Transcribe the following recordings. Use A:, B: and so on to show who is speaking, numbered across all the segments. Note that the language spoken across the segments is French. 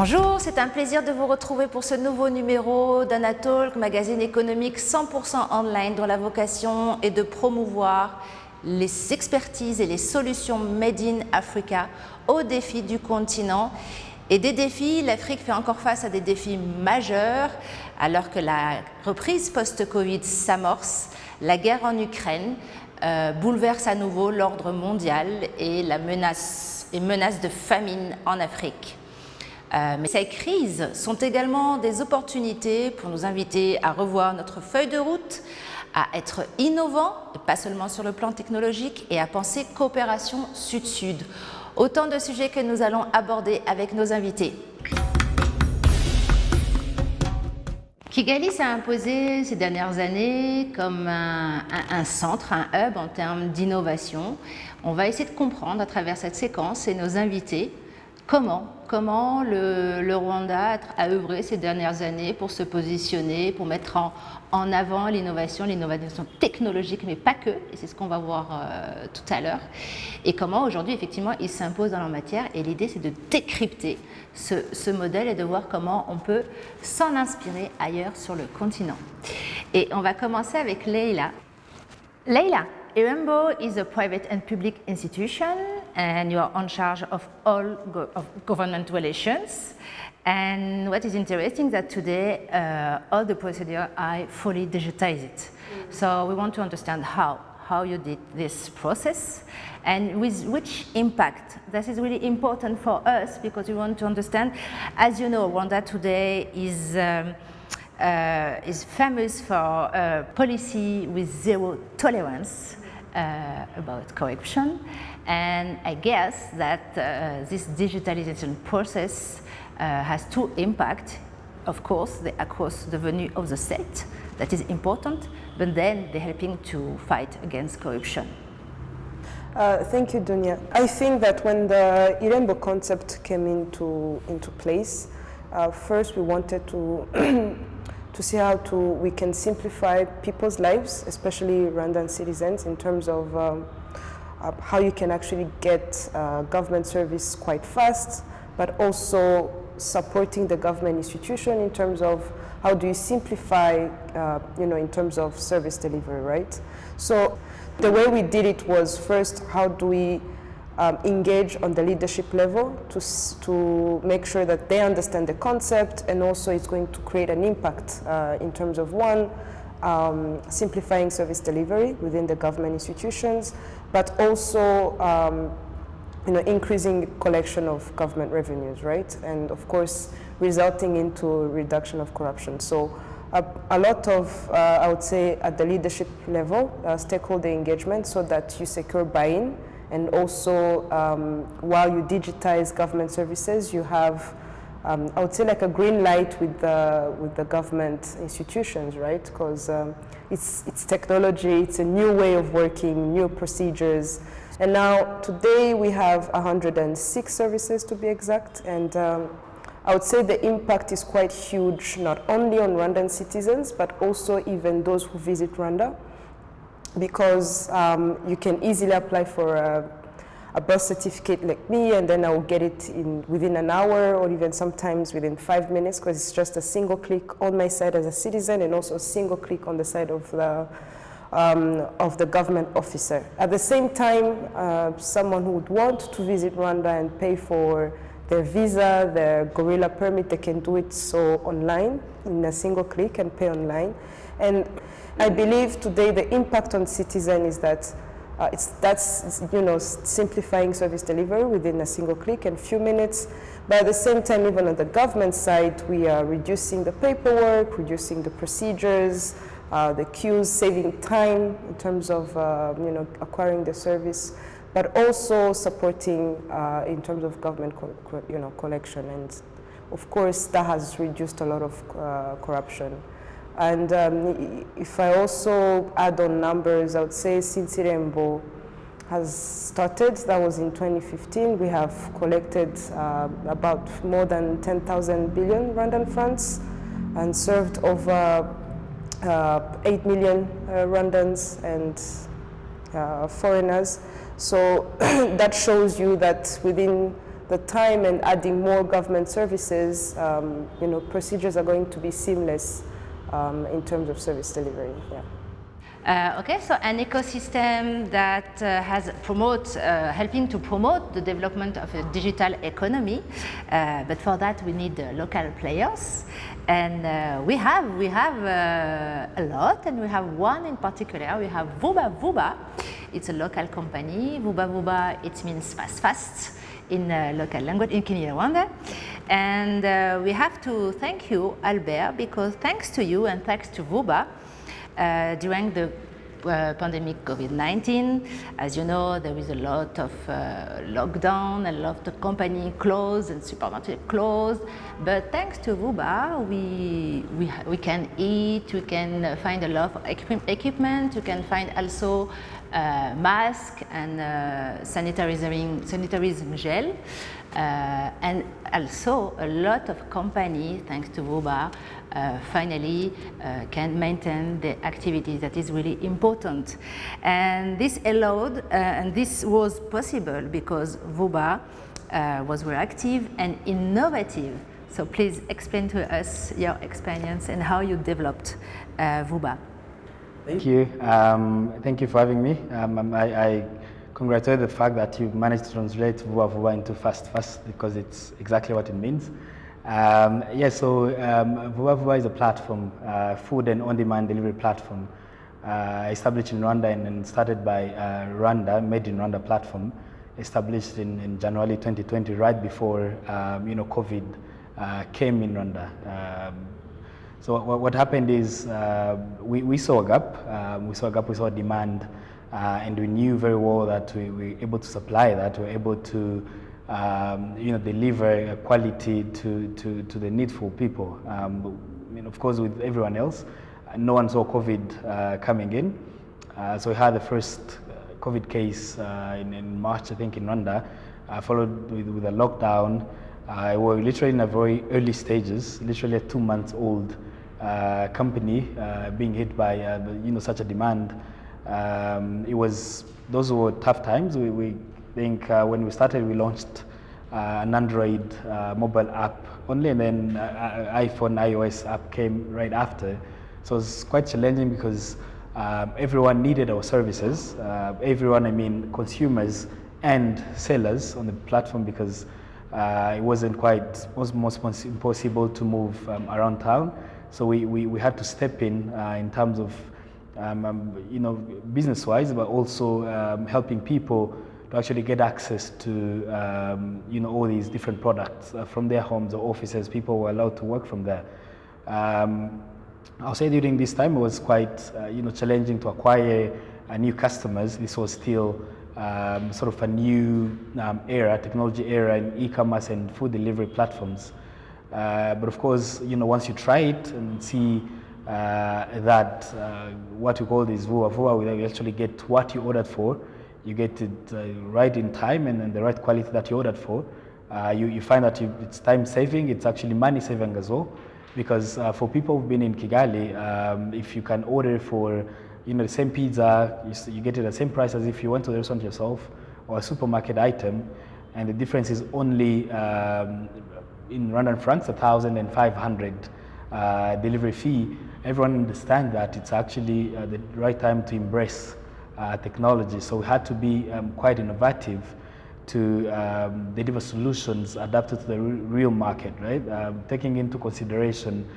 A: Bonjour, c'est un plaisir de vous retrouver pour ce nouveau numéro d'Anatalk, magazine économique 100% online dont la vocation est de promouvoir les expertises et les solutions Made in Africa aux défis du continent. Et des défis, l'Afrique fait encore face à des défis majeurs alors que la reprise post-Covid s'amorce, la guerre en Ukraine bouleverse à nouveau l'ordre mondial et menace de famine en Afrique. Mais ces crises sont également des opportunités pour nous inviter à revoir notre feuille de route, à être innovants, et pas seulement sur le plan technologique, et à penser coopération sud-sud. Autant de sujets que nous allons aborder avec nos invités. Kigali s'est imposé ces dernières années comme un centre, un hub en termes d'innovation. On va essayer de comprendre à travers cette séquence et nos invités comment le Rwanda a œuvré ces dernières années pour se positionner, pour mettre en avant l'innovation technologique, mais pas que, et c'est ce qu'on va voir tout à l'heure, et comment aujourd'hui, effectivement, il s'impose dans la matière. Et l'idée, c'est de décrypter ce modèle et de voir comment on peut s'en inspirer ailleurs sur le continent. Et on va commencer avec Leila. Leila, IREMBO is a private and public institution, and you are in charge of all government relations. And what is interesting is that today all the procedures are fully digitized. So we want to understand how you did this process and with which impact. This is really important for us because we want to understand, as you know, Rwanda today is famous for policy with zero tolerance about corruption, and I guess that this digitalization process has two impacts. Of course, across the revenue of the state, that is important, but then they're helping to fight against corruption.
B: Thank you, Dunia. I think that when the IREMBO concept came into place, first we wanted to to see how we can simplify people's lives, especially Rwandan citizens, in terms of how you can actually get government service quite fast, but also supporting the government institution in terms of how do you simplify, in terms of service delivery, right? So the way we did it was first, how do we engage on the leadership level to make sure that they understand the concept, and also it's going to create an impact in terms of simplifying service delivery within the government institutions, but also increasing collection of government revenues, right? And of course, resulting into reduction of corruption. So a lot of, I would say, at the leadership level, stakeholder engagement, so that you secure buy-in. And also, while you digitize government services, you have, I would say, like a green light with the government institutions, right? Because it's technology, it's a new way of working, new procedures. And now, today, we have 106 services, to be exact. And I would say the impact is quite huge, not only on Rwandan citizens, but also even those who visit Rwanda, because you can easily apply for a birth certificate like me, and then I will get it within an hour, or even sometimes within 5 minutes, because it's just a single click on my side as a citizen, and also a single click on the side of the government officer. At the same time, someone who would want to visit Rwanda and pay for their visa, their Gorilla permit, they can do it so online in a single click and pay online. And I believe today the impact on citizen is that that's simplifying service delivery within a single click and few minutes. But at the same time, even on the government side, we are reducing the paperwork, reducing the procedures, the queues, saving time in terms of acquiring the service, but also supporting in terms of government collection. And of course, that has reduced a lot of corruption. And if I also add on numbers, I would say since IREMBO has started, that was in 2015, we have collected about more than 10,000 billion Rwandan francs and served over 8 million Rwandans and foreigners. So that shows you that within the time and adding more government services, procedures are going to be seamless in terms of service delivery. Yeah.
A: Okay, so an ecosystem that helping to promote the development of a digital economy, but for that we need local players, and we have a lot, and we have one in particular. We have Vuba Vuba. It's a local company. Vuba Vuba, it means fast in local language in Kinyarwanda, and we have to thank you, Albert, because thanks to you and thanks to Vuba. During the pandemic COVID-19, as you know, there is a lot of lockdown, a lot of company closed and supermarket closed. But thanks to Vuba, we can eat, we can find a lot of equipment, you can find also mask and sanitizing gel. And also a lot of companies, thanks to Vuba, finally can maintain the activity that is really important. And this allowed, and this was possible because Vuba was very active and innovative. So please explain to us your experience and how you developed Vuba.
C: Thank you. Thank you for having me. I congratulate the fact that you managed to translate Vuba Vuba into fast because it's exactly what it means. So Vuba Vuba is a platform, food and on-demand delivery platform, established in Rwanda and started by Rwanda, Made in Rwanda platform, established in January 2020, right before COVID came in Rwanda. So what happened is we saw a gap. We saw a demand. And we knew very well that we were able to supply that, we were able to deliver quality to the needful people. Of course, with everyone else, no one saw COVID coming in. So we had the first COVID case in March, I think, in Rwanda, followed with a lockdown. We were literally in a very early stages, literally a 2-month-old company being hit by such a demand. Those were tough times. We think when we started, we launched an Android mobile app only, and then iPhone, iOS app came right after. So it's quite challenging because everyone needed our services. Everyone, I mean consumers and sellers on the platform, because it was almost impossible to move around town. So we had to step in terms of business-wise, but also helping people to actually get access to all these different products from their homes or offices. People were allowed to work from there. I'll say during this time it was quite challenging to acquire new customers. This was still sort of a new technology era in e-commerce and food delivery platforms. But of course, once you try it and see that what we call this Vuba Vuba, we actually get what you ordered for, you get it right in time and the right quality that you ordered for. You find that it's time saving, it's actually money saving as well, because for people who've been in Kigali, if you can order for the same pizza, you get it at the same price as if you went to the restaurant yourself or a supermarket item, and the difference is only in Rwandan francs 1,500 delivery fee. Everyone understands that it's actually the right time to embrace technology. So we had to be quite innovative to deliver solutions adapted to the real market, right? Taking into consideration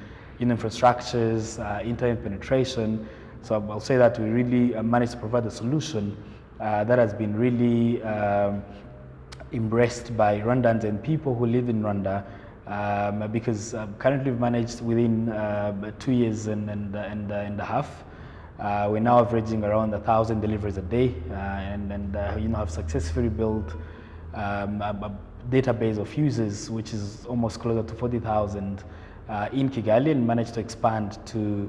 C: infrastructures, internet penetration. So I'll say that we really managed to provide a solution that has been really embraced by Rwandans and people who live in Rwanda, because currently we've managed within 2 years and a half. We're now averaging around 1,000 deliveries a day, and have successfully built a database of users which is almost closer to 40,000 in Kigali, and managed to expand to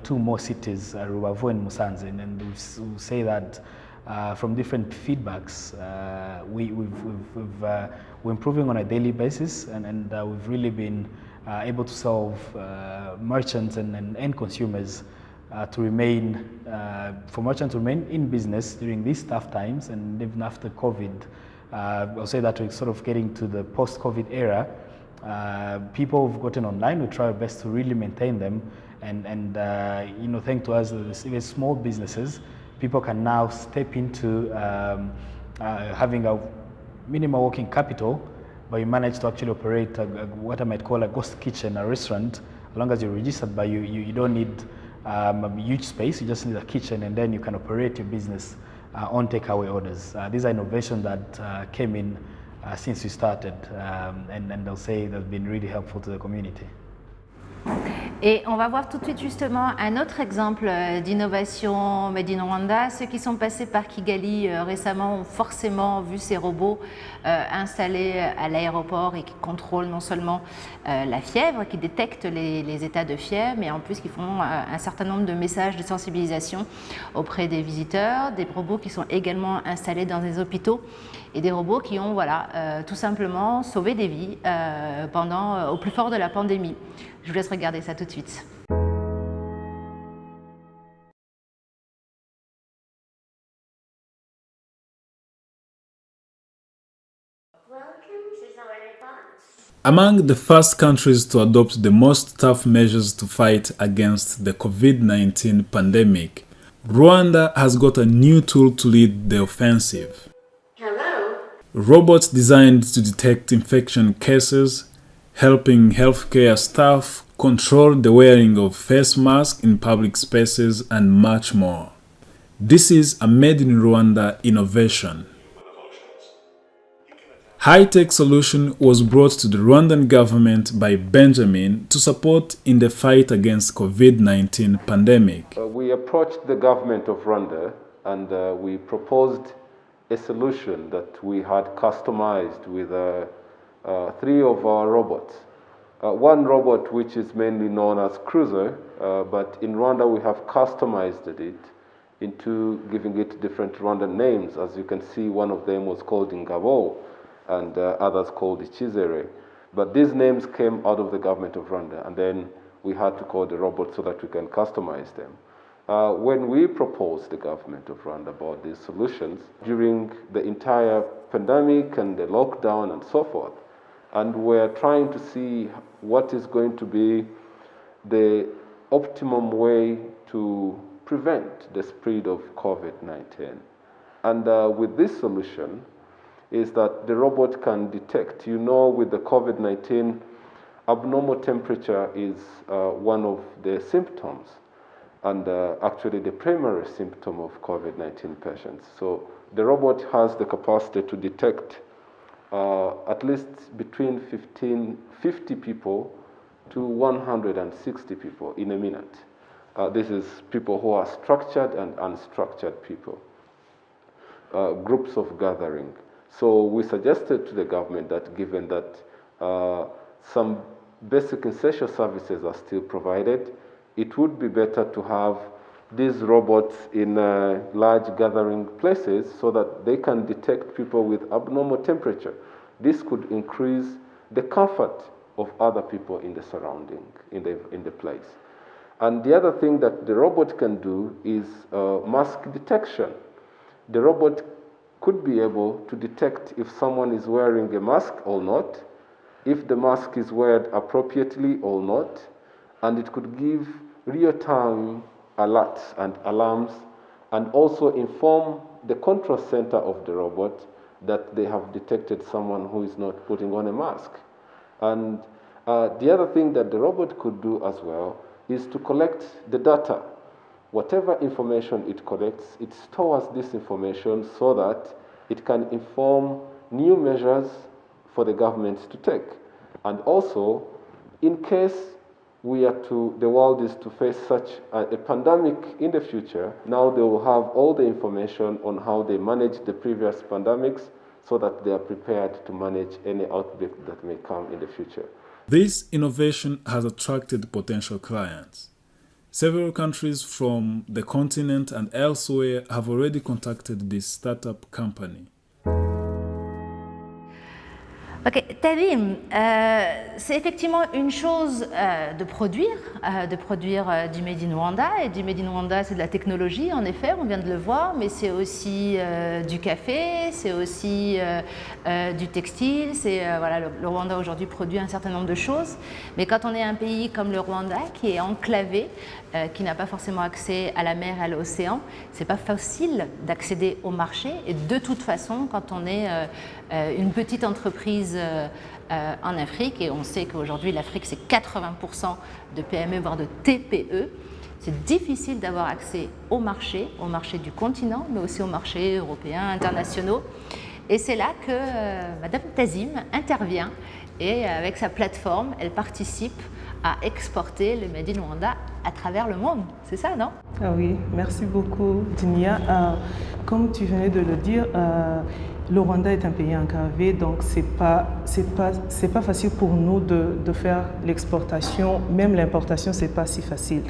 C: 2 more cities, Rubavu and Musanze. And we'll say that from different feedbacks, we're improving on a daily basis, and we've really been able to solve merchants and end consumers for merchants to remain in business during these tough times, and even after COVID I'll say that we're sort of getting to the post-COVID era. People who've gotten online, we try our best to really maintain them, and thanks to us, even small businesses, people can now step into having a minimal working capital, but you manage to actually operate what I might call a ghost kitchen, a restaurant. As long as you're registered, but you don't need a huge space, you just need a kitchen, and then you can operate your business on takeaway orders. These are innovations that came in since we started, and I'll say they've been really helpful to the community.
A: Et on va voir tout de suite justement un autre exemple d'innovation Made in Rwanda. Ceux qui sont passés par Kigali récemment ont forcément vu ces robots installés à l'aéroport et qui contrôlent non seulement la fièvre, qui détectent les états de fièvre, mais en plus qui font un certain nombre de messages de sensibilisation auprès des visiteurs, des robots qui sont également installés dans des hôpitaux et des robots qui ont tout simplement sauvé des vies au plus fort de la pandémie. Je vous laisse regarder ça tout de suite.
D: Among the first countries to adopt the most tough measures to fight against the COVID-19 pandemic, Rwanda has got a new tool to lead the offensive.
E: Hello.
D: Robots designed to detect infection cases, helping healthcare staff control the wearing of face masks in public spaces, and much more. This is a Made in Rwanda innovation. High-tech solution was brought to the Rwandan government by Benjamin to support in the fight against COVID-19 pandemic.
F: We approached the government of Rwanda and we proposed a solution that we had customized with 3 of our robots. One robot which is mainly known as Cruiser, but in Rwanda we have customized it into giving it different Rwandan names. As you can see, one of them was called Ingabo and others called Ichizere. But these names came out of the government of Rwanda, and then we had to call the robot so that we can customize them. When we proposed the government of Rwanda about these solutions during the entire pandemic and the lockdown and so forth, and we're trying to see what is going to be the optimum way to prevent the spread of COVID-19. And with this solution is that the robot can detect, with the COVID-19, abnormal temperature is one of the symptoms, and actually the primary symptom of COVID-19 patients. So the robot has the capacity to detect at least between 50 people to 160 people in a minute. This is people who are structured and unstructured people, groups of gathering. So we suggested to the government that given that some basic essential services are still provided, it would be better to have these robots in large gathering places so that they can detect people with abnormal temperature. This could increase the comfort of other people in the surrounding, in the place. And the other thing that the robot can do is mask detection. The robot could be able to detect if someone is wearing a mask or not, if the mask is worn appropriately or not, and it could give real-time alerts and alarms, and also inform the control center of the robot that they have detected someone who is not putting on a mask. And the other thing that the robot could do as well is to collect the data. Whatever information it collects, it stores this information so that it can inform new measures for the government to take. And also, in case the world is to face such a pandemic in the future, now they will have all the information on how they managed the previous pandemics so that they are prepared to manage any outbreak that may come in the future.
D: This innovation has attracted potential clients. Several countries from the continent and elsewhere have already contacted this startup company.
A: Ok, Tadim, c'est effectivement une chose de produire du Made in Rwanda, et du Made in Rwanda c'est de la technologie en effet, on vient de le voir, mais c'est aussi du café, c'est aussi du textile, voilà, le Rwanda aujourd'hui produit un certain nombre de choses, mais quand on est un pays comme le Rwanda qui est enclavé, qui n'a pas forcément accès à la mer et à l'océan, c'est pas facile d'accéder au marché, et de toute façon quand on est une petite entreprise en Afrique, et on sait qu'aujourd'hui l'Afrique c'est 80% de PME voire de TPE, c'est difficile d'avoir accès au marché du continent, mais aussi aux marchés européens, internationaux. Et c'est là que Madame Tazim intervient et avec sa plateforme, elle participe à exporter le Made in Rwanda à travers le monde. C'est ça, non?
E: Ah oui, merci beaucoup, Dinia. Comme tu venais de le dire, le Rwanda est un pays enclavé, donc c'est pas facile pour nous de faire l'exportation, même l'importation, c'est pas si facile.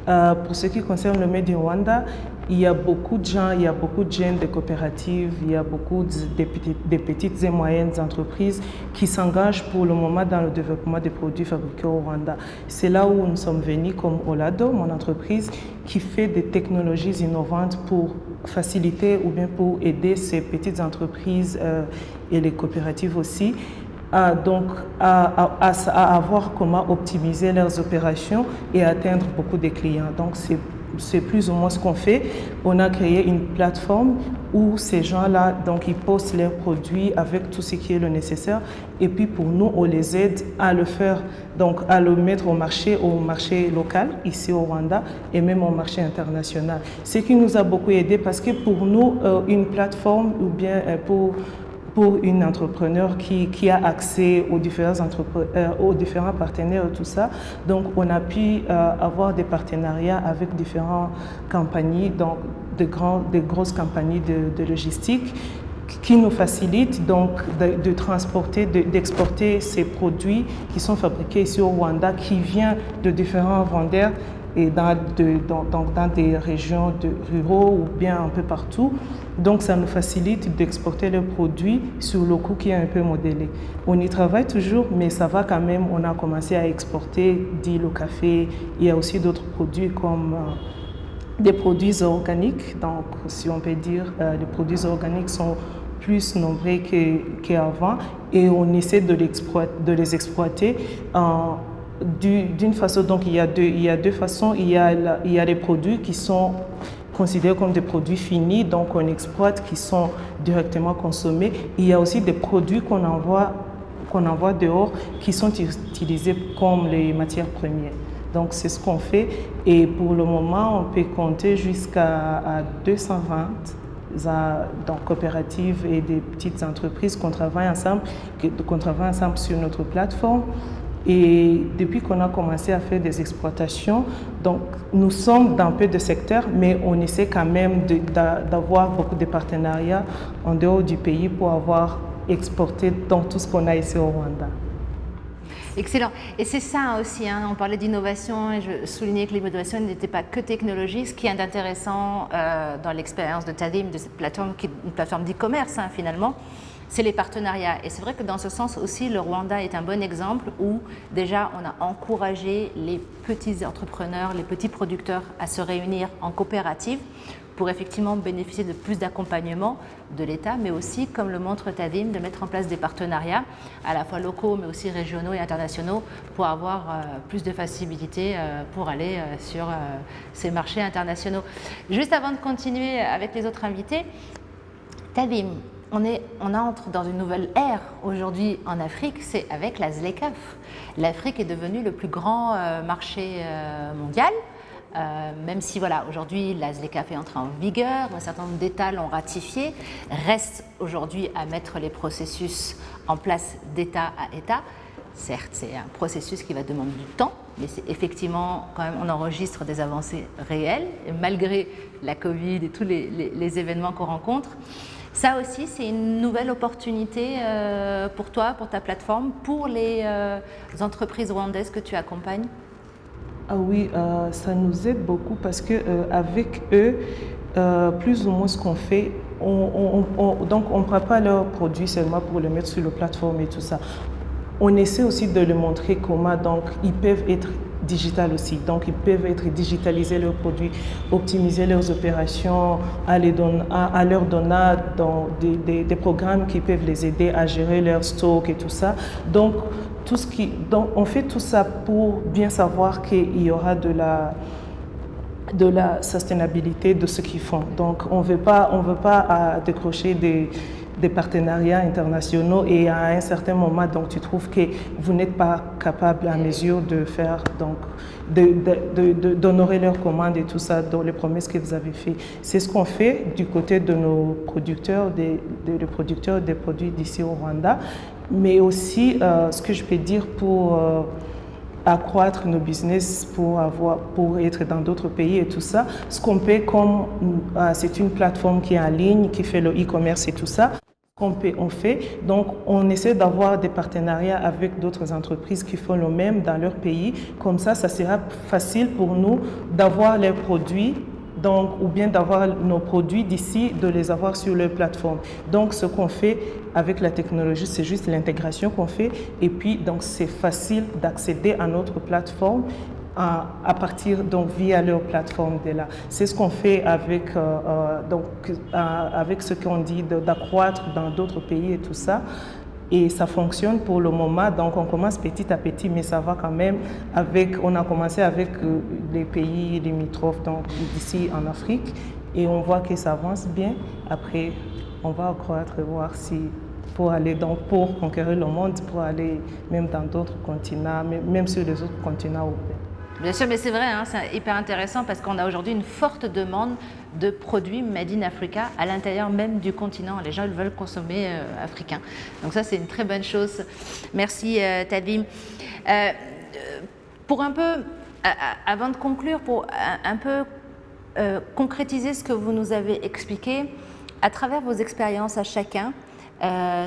E: Pour ce qui concerne le Made in Rwanda, il y a beaucoup de gens, il y a beaucoup de jeunes de coopératives, il y a beaucoup de petites et moyennes entreprises qui s'engagent pour le moment dans le développement des produits fabriqués au Rwanda. C'est là où nous sommes venus comme Olado, mon entreprise, qui fait des technologies innovantes pour faciliter ou bien pour aider ces petites entreprises et les coopératives aussi à avoir comment optimiser leurs opérations et atteindre beaucoup de clients. Donc c'est plus ou moins ce qu'on fait. On a créé une plateforme où ces gens-là, donc ils postent leurs produits avec tout ce qui est le nécessaire. Et puis pour nous, on les aide à le faire, donc à le mettre au marché local, ici au Rwanda, et même au marché international. Ce qui nous a beaucoup aidé parce que pour nous, une plateforme ou bien pour une entrepreneur qui a accès aux différents partenaires et tout ça. Donc, on a pu avoir des partenariats avec différentes compagnies, donc des grosses compagnies de logistique qui nous facilitent donc de transporter, d'exporter ces produits qui sont fabriqués ici au Rwanda, qui viennent de différents vendeurs et dans des régions ruraux ou bien un peu partout. Donc ça nous facilite d'exporter les produits sur le coût qui est un peu modélé. On y travaille toujours, mais ça va quand même. On a commencé à exporter, dit le café. Il y a aussi d'autres produits comme des produits organiques. Donc si on peut dire, les produits organiques sont plus nombreux qu'avant et on essaie de les exploiter d'une façon. Donc il y a deux façons. Il y a les produits qui sont considérés comme des produits finis, donc on exploite, qui sont directement consommés. Il y a aussi des produits qu'on envoie dehors, qui sont utilisés comme les matières premières. Donc c'est ce qu'on fait, et pour le moment on peut compter jusqu'à 220 donc coopératives et des petites entreprises qu'on travaille ensemble sur notre plateforme. Et depuis qu'on a commencé à faire des exploitations, donc nous sommes dans peu de secteurs, mais on essaie quand même d'avoir beaucoup de partenariats en dehors du pays pour avoir exporté dans tout ce qu'on a ici au Rwanda.
A: Excellent. Et c'est ça aussi, hein, on parlait d'innovation et je soulignais que l'innovation n'était pas que technologie. Ce qui est intéressant dans l'expérience de Tadim, de cette plateforme qui est une plateforme d'e-commerce finalement, c'est les partenariats. Et c'est vrai que dans ce sens aussi, le Rwanda est un bon exemple où déjà on a encouragé les petits entrepreneurs, les petits producteurs à se réunir en coopérative pour effectivement bénéficier de plus d'accompagnement de l'État, mais aussi, comme le montre Tadim, de mettre en place des partenariats à la fois locaux, mais aussi régionaux et internationaux pour avoir plus de facilité pour aller sur ces marchés internationaux. Juste avant de continuer avec les autres invités, Tadim, on entre dans une nouvelle ère aujourd'hui en Afrique, c'est avec la ZLECAf. L'Afrique est devenue le plus grand marché mondial. Même si voilà, aujourd'hui la ZLECAf est entrée en vigueur, un certain nombre d'États l'ont ratifié, reste aujourd'hui à mettre les processus en place d'État à État. Certes, c'est un processus qui va demander du temps, mais c'est effectivement, quand même, on enregistre des avancées réelles, et malgré la Covid et tous les événements qu'on rencontre. Ça aussi, c'est une nouvelle opportunité pour toi, pour ta plateforme, pour les entreprises rwandaises que tu accompagnes?
E: Ah oui, ça nous aide beaucoup parce que avec eux, plus ou moins ce qu'on fait, Donc on ne prend pas leurs produits seulement pour le mettre sur la plateforme et tout ça. On essaie aussi de leur montrer comment donc, ils peuvent être digital aussi. Donc, ils peuvent être digitaliser leurs produits, optimiser leurs opérations, à leur donner des programmes qui peuvent les aider à gérer leur stock et tout ça. Donc, on fait tout ça pour bien savoir qu'il y aura de la sustainabilité de ce qu'ils font. Donc, on veut pas décrocher des partenariats internationaux et à un certain moment, donc tu trouves que vous n'êtes pas capable à mesure de faire, donc d'honorer leurs commandes et tout ça dans les promesses que vous avez faites. C'est ce qu'on fait du côté de nos producteurs, des producteurs des produits d'ici au Rwanda, mais aussi ce que je peux dire pour accroître nos business pour être dans d'autres pays et tout ça. Ce qu'on fait c'est une plateforme qui est en ligne, qui fait le e-commerce et tout ça. On fait. Donc, on essaie d'avoir des partenariats avec d'autres entreprises qui font le même dans leur pays. Comme ça sera facile pour nous d'avoir les produits, donc, ou bien d'avoir nos produits d'ici, de les avoir sur leur plateforme. Donc, ce qu'on fait avec la technologie, c'est juste l'intégration qu'on fait. Et puis, donc, c'est facile d'accéder à notre plateforme à partir, donc, via leur plateforme de là. C'est ce qu'on fait avec ce qu'on dit d'accroître dans d'autres pays et tout ça. Et ça fonctionne pour le moment, donc on commence petit à petit, mais ça va quand même on a commencé avec les pays limitrophes, donc d'ici en Afrique, et on voit que ça avance bien. Après, on va accroître, voir si pour conquérir le monde, pour aller même dans d'autres continents, même sur les autres continents européens.
A: Bien sûr, mais c'est vrai, hein, c'est hyper intéressant parce qu'on a aujourd'hui une forte demande de produits made in Africa à l'intérieur même du continent. Les gens ils veulent consommer africain. Donc ça, c'est une très bonne chose. Merci Tadvim. Pour un peu, avant de conclure, pour un peu concrétiser ce que vous nous avez expliqué, à travers vos expériences à chacun,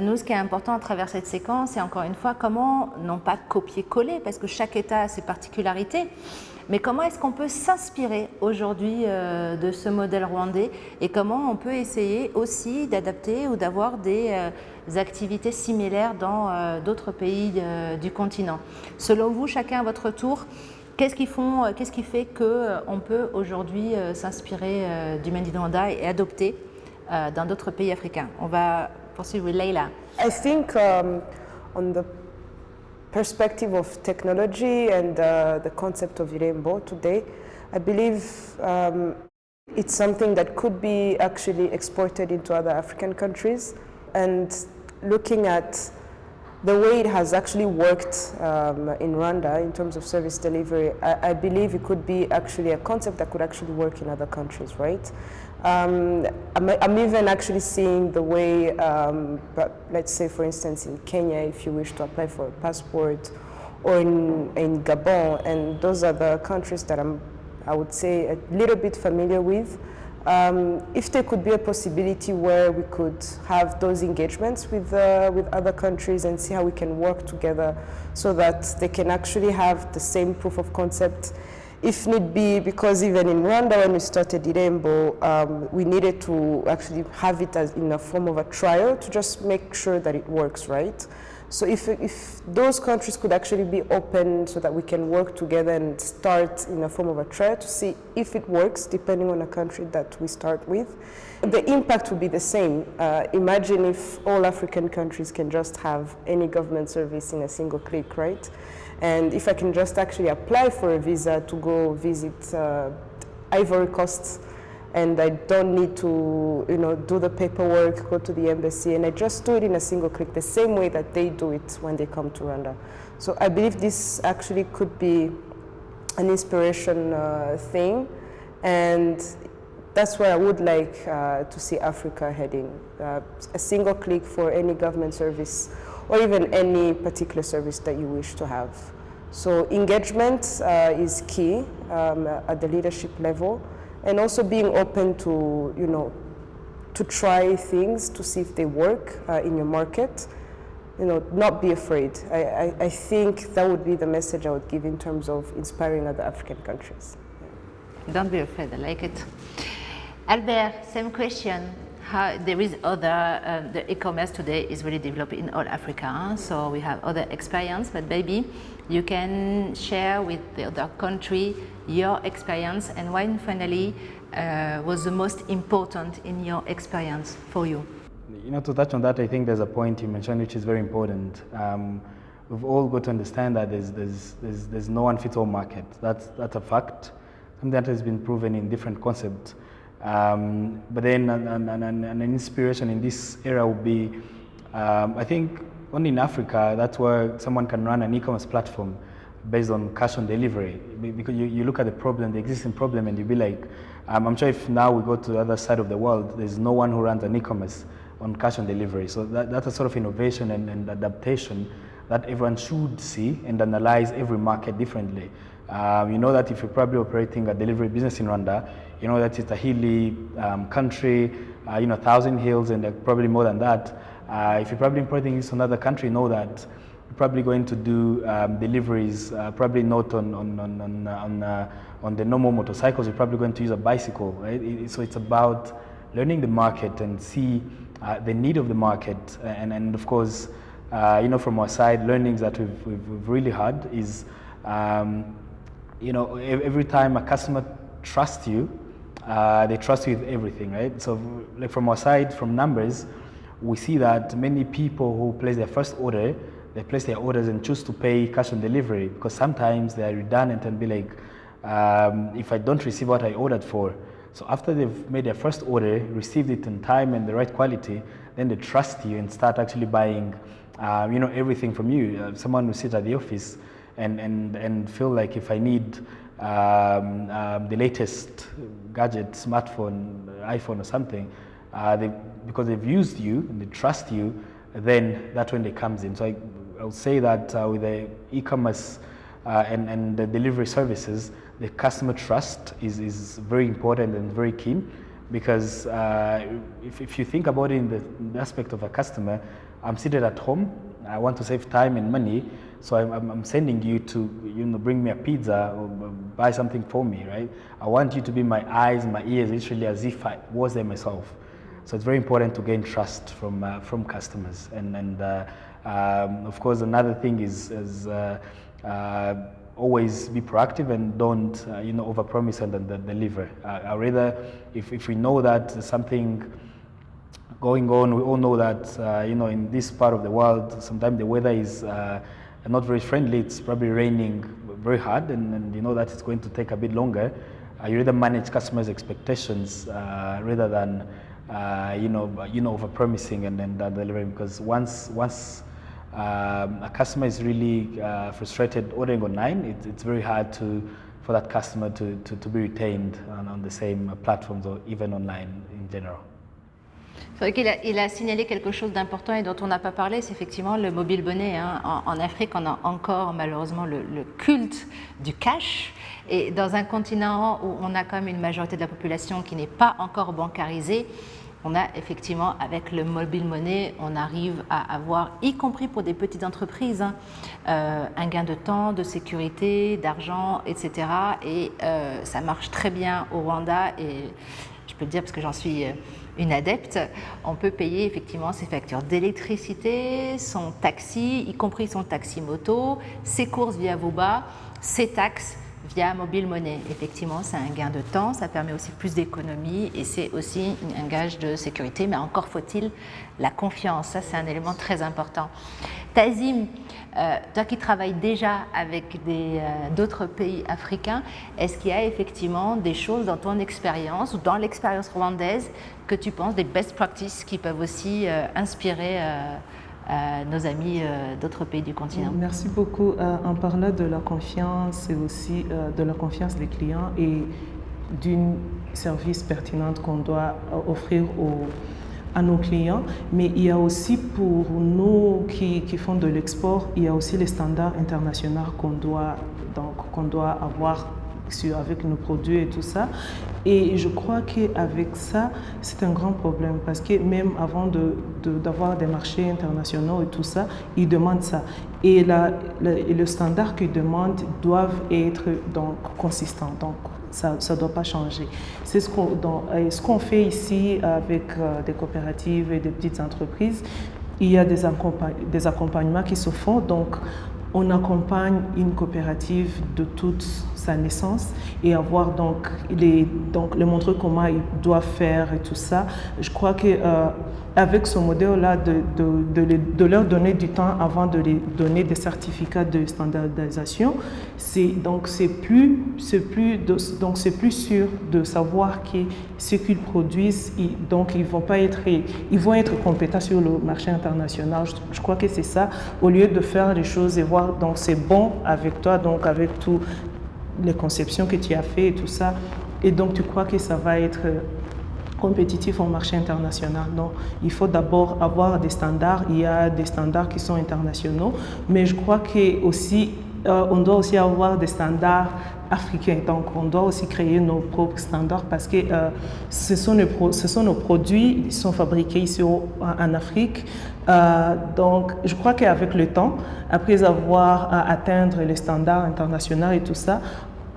A: nous, ce qui est important à travers cette séquence, c'est encore une fois comment, non pas copier-coller, parce que chaque État a ses particularités, mais comment est-ce qu'on peut s'inspirer aujourd'hui de ce modèle rwandais et comment on peut essayer aussi d'adapter ou d'avoir des activités similaires dans d'autres pays du continent. Selon vous, chacun à votre tour, qu'est-ce qui fait qu'on peut aujourd'hui s'inspirer du Made in Rwanda et adopter dans d'autres pays africains? On va poursuivre with Leila.
B: I think on the perspective of technology and the concept of Irembo today, I believe it's something that could be actually exported into other African countries. And looking at the way it has actually worked in Rwanda in terms of service delivery, I believe it could be actually a concept that could actually work in other countries, right? I'm even actually seeing the way, let's say for instance in Kenya, if you wish to apply for a passport, or in Gabon, and those are the countries that I would say a little bit familiar with. If there could be a possibility where we could have those engagements with other countries and see how we can work together so that they can actually have the same proof of concept, if need be, because even in Rwanda when we started Irembo, we needed to actually have it as in a form of a trial to just make sure that it works, right? So if those countries could actually be open so that we can work together and start in a form of a trial to see if it works, depending on the country that we start with, the impact would be the same. Imagine if all African countries can just have any government service in a single click, right? And if I can just actually apply for a visa to go visit Ivory Coast, and I don't need to, do the paperwork, go to the embassy, and I just do it in a single click, the same way that they do it when they come to Rwanda. So I believe this actually could be an inspiration thing, and that's where I would like to see Africa heading. A single click for any government service, or even any particular service that you wish to have. So engagement is key at the leadership level. And also being open to, to try things to see if they work in your market. Not be afraid. I think that would be the message I would give in terms of inspiring other African countries.
A: Don't be afraid, I like it. Albert, same question. there is other, the e-commerce today is really developed in all Africa, huh? So we have other experience, but maybe you can share with the other country your experience and when finally was the most important in your experience for you.
C: You know, to touch on that, I think there's a point you mentioned which is very important. We've all got to understand that there's no one fits all market. That's a fact. Something that has been proven in different concepts. But then an inspiration in this era would be, I think only in Africa, that's where someone can run an e-commerce platform based on cash on delivery. Because you look at the problem, the existing problem, and you be like, I'm sure if now we go to the other side of the world, there's no one who runs an e-commerce on cash on delivery. So that's a sort of innovation and adaptation that everyone should see and analyze every market differently. You know that if you're probably operating a delivery business in Rwanda, you know that it's a hilly country, 1,000 hills and probably more than that. If you're probably importing this from another country, you know that you're probably going to do deliveries, probably not on the normal motorcycles, you're probably going to use a bicycle, right? So it's about learning the market and see the need of the market. And of course, from our side, learnings that we've really had is, every time a customer trusts you, they trust you with everything, right? So like from our side, from numbers, we see that many people who place their first order, they place their orders and choose to pay cash on delivery because sometimes they are redundant and be like, if I don't receive what I ordered for. So after they've made their first order, received it in time and the right quality, then they trust you and start actually buying, everything from you. Someone who sits at the office and feel like if I need the latest gadget, smartphone, iPhone or something, because they've used you and they trust you, then that's when they comes in. So I would say that with the e-commerce and the delivery services, the customer trust is very important and very keen because if you think about it in the aspect of a customer, I'm seated at home, I want to save time and money, so I'm sending you to bring me a pizza or buy something for me, right? I want you to be my eyes, my ears, literally as if I was there myself. So it's very important to gain trust from customers, and of course another thing is always be proactive and don't overpromise and then deliver. Rather, if we know that there's something going on, we all know that in this part of the world, sometimes the weather is not very friendly. It's probably raining very hard, and you know that it's going to take a bit longer. You rather manage customers' expectations rather than overpromising and then delivering. Because once a customer is really frustrated ordering online, it's very hard for that customer to be retained on the same platforms or even online in general.
A: C'est vrai qu'il a signalé quelque chose d'important et dont on n'a pas parlé, c'est effectivement le mobile money. Hein. En Afrique, on a encore malheureusement le culte du cash. Et dans un continent où on a quand même une majorité de la population qui n'est pas encore bancarisée, on a effectivement, avec le mobile money, on arrive à avoir, y compris pour des petites entreprises, un gain de temps, de sécurité, d'argent, etc. Et ça marche très bien au Rwanda et je peux le dire parce que j'en suis une adepte, on peut payer effectivement ses factures d'électricité, son taxi, y compris son taxi moto, ses courses via Vuba, ses taxes via mobile money. Effectivement, c'est un gain de temps, ça permet aussi plus d'économie et c'est aussi un gage de sécurité, mais encore faut-il la confiance, ça c'est un élément très important. Tazim, toi qui travailles déjà avec d'autres pays africains, est-ce qu'il y a effectivement des choses dans ton expérience ou dans l'expérience rwandaise que tu penses, des best practices qui peuvent aussi inspirer nos amis d'autres pays du continent?
E: Merci beaucoup. En parlant de la confiance et aussi de la confiance des clients et d'un service pertinent qu'on doit offrir à nos clients, mais il y a aussi pour nous qui font de l'export, il y a aussi les standards internationaux qu'on doit avoir avec nos produits et tout ça. Et je crois qu'avec ça, c'est un grand problème parce que même avant d'avoir des marchés internationaux et tout ça, ils demandent ça. Et le standard qu'ils demandent doivent être donc consistants. Donc, ça ne doit pas changer. C'est ce qu'on fait ici avec des coopératives et des petites entreprises. Il y a des accompagnements qui se font, donc on accompagne une coopérative de toute sa naissance et avoir donc le montrer comment ils doivent faire et tout ça. Je crois que avec ce modèle-là, de leur donner du temps avant de les donner des certificats de standardisation, c'est plus sûr de savoir que ce qu'ils produisent, ils vont être compétents sur le marché international. Je crois que c'est ça, au lieu de faire les choses et voir, donc c'est bon avec toi, donc avec toutes les conceptions que tu as fait et tout ça, et donc tu crois que ça va être compétitif au marché international. Non, il faut d'abord avoir des standards. Il y a des standards qui sont internationaux, mais je crois que aussi on doit aussi avoir des standards africains. Donc on doit aussi créer nos propres standards parce que ce sont nos produits, ils sont fabriqués ici en Afrique. Donc je crois qu'avec le temps, après avoir atteint les standards internationaux et tout ça,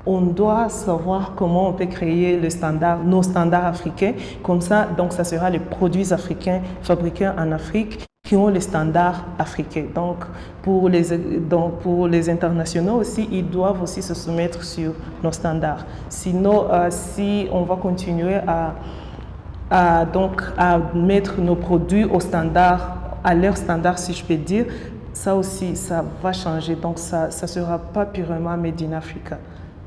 E: on doit savoir comment on peut créer nos standards africains. Comme ça, donc ça sera les produits africains fabriqués en Afrique qui ont les standards africains. Donc pour les internationaux aussi, ils doivent aussi se soumettre sur nos standards. Sinon, si on va continuer à mettre nos produits aux standards, à leurs standards, si je peux dire, ça aussi, ça va changer. Donc ça ne sera pas purement Made in Africa.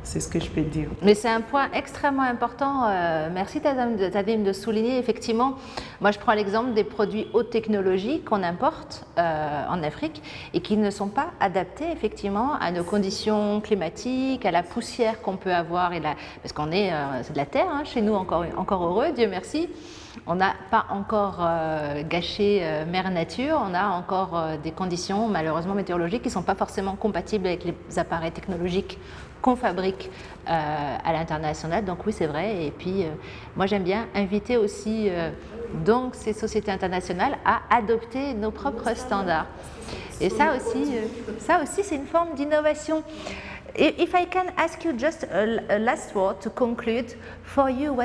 E: C'est ce que je peux dire.
A: Mais c'est un point extrêmement important. Merci Tadim de souligner. Effectivement, moi je prends l'exemple des produits haute technologie qu'on importe en Afrique et qui ne sont pas adaptés effectivement à nos conditions climatiques, à la poussière qu'on peut avoir. Parce qu'on c'est de la terre, hein, chez nous encore heureux, Dieu merci. On n'a pas encore gâché mère nature, on a encore des conditions malheureusement météorologiques qui ne sont pas forcément compatibles avec les appareils technologiques qu'on fabrique à l'international. Donc oui, c'est vrai. Et puis, moi, j'aime bien inviter aussi donc ces sociétés internationales à adopter nos propres standards. Et ça aussi c'est une forme d'innovation. If I can ask you just a last word to conclude, for you,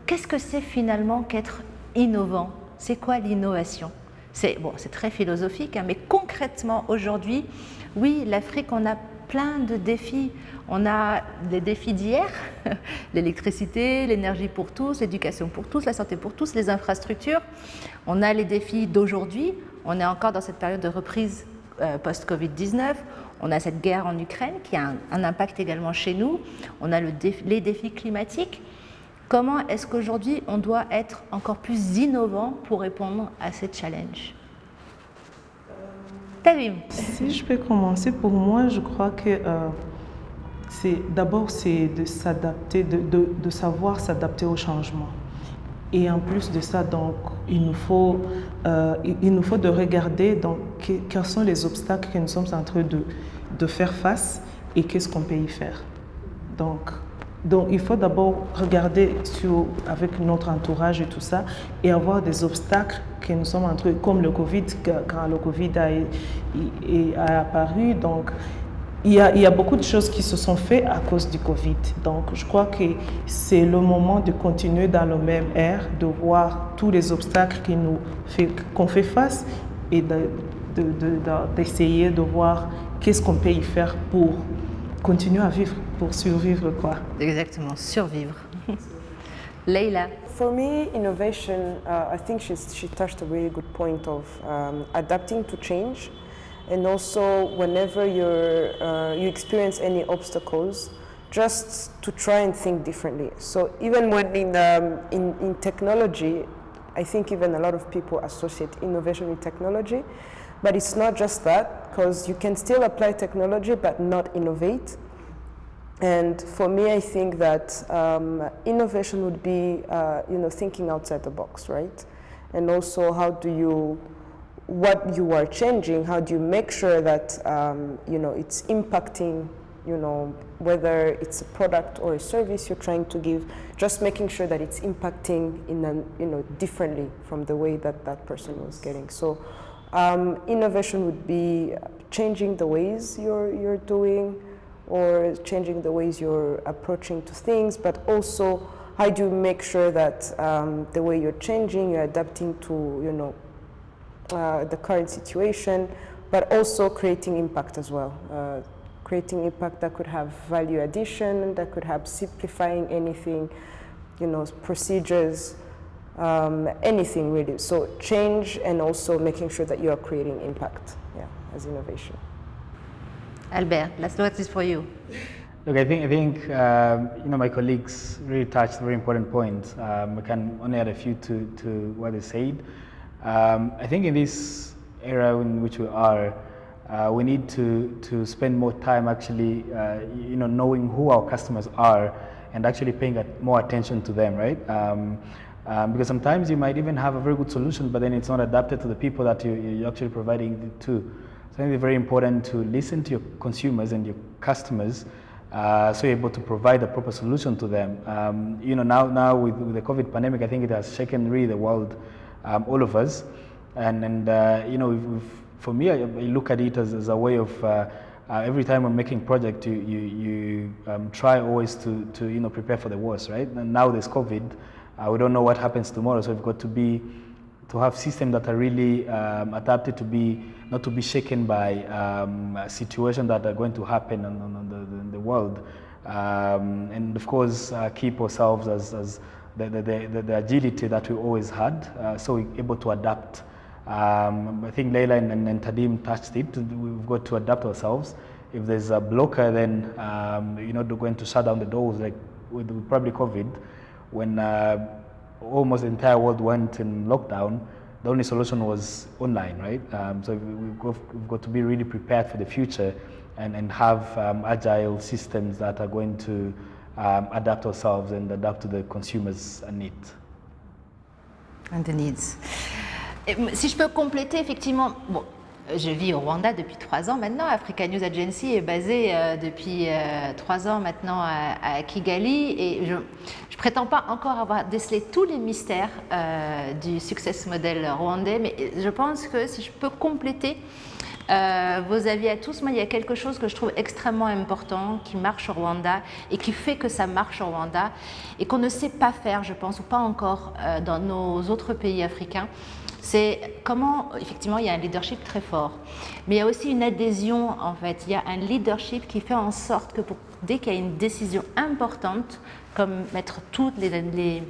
A: qu'est-ce que c'est finalement qu'être innovant? C'est quoi l'innovation? C'est très philosophique, hein, mais concrètement aujourd'hui, oui, l'Afrique, on a plein de défis. On a des défis d'hier, l'électricité, l'énergie pour tous, l'éducation pour tous, la santé pour tous, les infrastructures. On a les défis d'aujourd'hui. On est encore dans cette période de reprise post-Covid-19. On a cette guerre en Ukraine qui a un impact également chez nous. On a les défis climatiques. Comment est-ce qu'aujourd'hui on doit être encore plus innovant pour répondre à ces challenges? Tadim.
E: Si je peux commencer, pour moi, je crois que d'abord c'est de s'adapter, de savoir s'adapter au changement. Et en plus de ça, donc, il nous faut de regarder donc, quels sont les obstacles que nous sommes en train de faire face et qu'est-ce qu'on peut y faire. Donc il faut d'abord regarder avec notre entourage et tout ça et avoir des obstacles que nous sommes en train, comme le Covid, quand le Covid a apparu. Donc il y a beaucoup de choses qui se sont faites à cause du Covid. Donc je crois que c'est le moment de continuer dans le même air, de voir tous les obstacles qu'on fait face et d'essayer de voir qu'est-ce qu'on peut y faire pour continuer à vivre, pour survivre quoi.
A: Exactement, survivre. Leila.
B: For me, innovation, I think she touched a really good point of adapting to change, and also whenever you experience any obstacles, just to try and think differently. So even when in technology, I think even a lot of people associate innovation with technology. But it's not just that, because you can still apply technology but not innovate. And for me, I think that innovation would be, thinking outside the box, right? And also, what you are changing, how do you make sure that, it's impacting, whether it's a product or a service you're trying to give, just making sure that it's impacting differently from the way that person was getting. So. Innovation would be changing the ways you're doing or changing the ways you're approaching to things, but also how do you make sure that the way you're changing, you're adapting to, you know, the current situation, but also creating impact as well. Creating impact that could have value addition, that could have simplifying anything, you know, procedures, anything really. So change and also making sure that you are creating impact, yeah, as innovation.
A: Albert, last word is for you.
C: Look, I think you know, my colleagues really touched very important points. I can only add a few to what they said. I think in this era in which we are, we need to spend more time actually, you know, knowing who our customers are and actually paying more attention to them, right? Because sometimes you might even have a very good solution, but then it's not adapted to the people that you're actually providing it to. So I think it's very important to listen to your consumers and your customers, so you're able to provide a proper solution to them. You know, now with the COVID pandemic, I think it has shaken really the world, all of us, and you know, for me, I look at it as a way of every time we're making project, you try always to you know, prepare for the worst, right? And now there's COVID, we don't know what happens tomorrow, so we've got to have systems that are really adapted to not to be shaken by situations that are going to happen in the world, and of course keep ourselves as the agility that we always had, so we're able to adapt. I think Leila and Tadim touched it. We've got to adapt ourselves. If there's a blocker, then you know, they're going to shut down the doors, like with probably COVID, when almost the entire world went in lockdown. The only solution was online, right? So we've got to be really prepared for the future and have agile systems that are going to adapt ourselves and adapt to the consumers' needs.
A: And the needs. Si je peux compléter, effectivement, bon, je vis au Rwanda depuis 3 ans maintenant. Africa News Agency est basée depuis 3 ans maintenant à Kigali, et je ne prétends pas encore avoir décelé tous les mystères du success model rwandais, mais je pense que si je peux compléter vos avis à tous, moi il y a quelque chose que je trouve extrêmement important qui marche au Rwanda et qui fait que ça marche au Rwanda et qu'on ne sait pas faire, je pense, ou pas encore dans nos autres pays africains. C'est comment, effectivement, il y a un leadership très fort, mais il y a aussi une adhésion, en fait. Il y a un leadership qui fait en sorte que dès qu'il y a une décision importante, comme mettre toutes les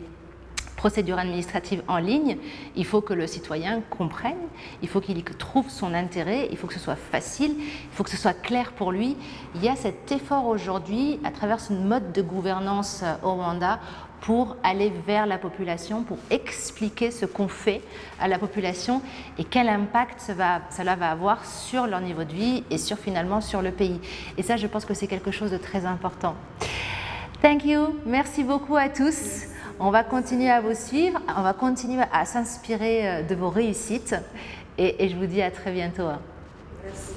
A: procédures administratives en ligne, il faut que le citoyen comprenne, il faut qu'il trouve son intérêt, il faut que ce soit facile, il faut que ce soit clair pour lui. Il y a cet effort aujourd'hui, à travers ce mode de gouvernance au Rwanda, pour aller vers la population, pour expliquer ce qu'on fait à la population et quel impact cela va avoir sur leur niveau de vie et finalement sur le pays. Et ça, je pense que c'est quelque chose de très important. Thank you, merci beaucoup à tous. On va continuer à vous suivre, on va continuer à s'inspirer de vos réussites et je vous dis à très bientôt. Merci.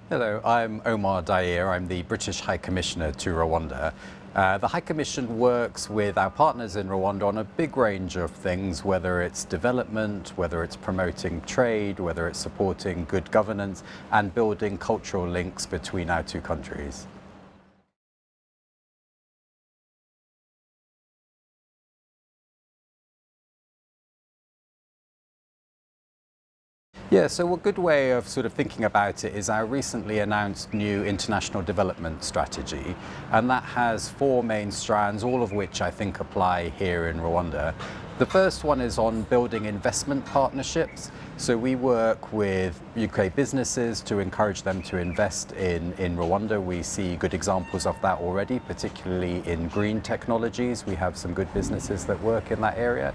G: Hello, I'm Omar Dair. I'm the British High Commissioner to Rwanda. The High Commission works with our partners in Rwanda on a big range of things, whether it's development, whether it's promoting trade, whether it's supporting good governance and building cultural links between our two countries. Yeah, so a good way of sort of thinking about it is our recently announced new international development strategy, and that has 4 main strands, all of which I think apply here in Rwanda. The first one is on building investment partnerships. So we work with UK businesses to encourage them to invest in Rwanda. We see good examples of that already, particularly in green technologies. We have some good businesses that work in that area.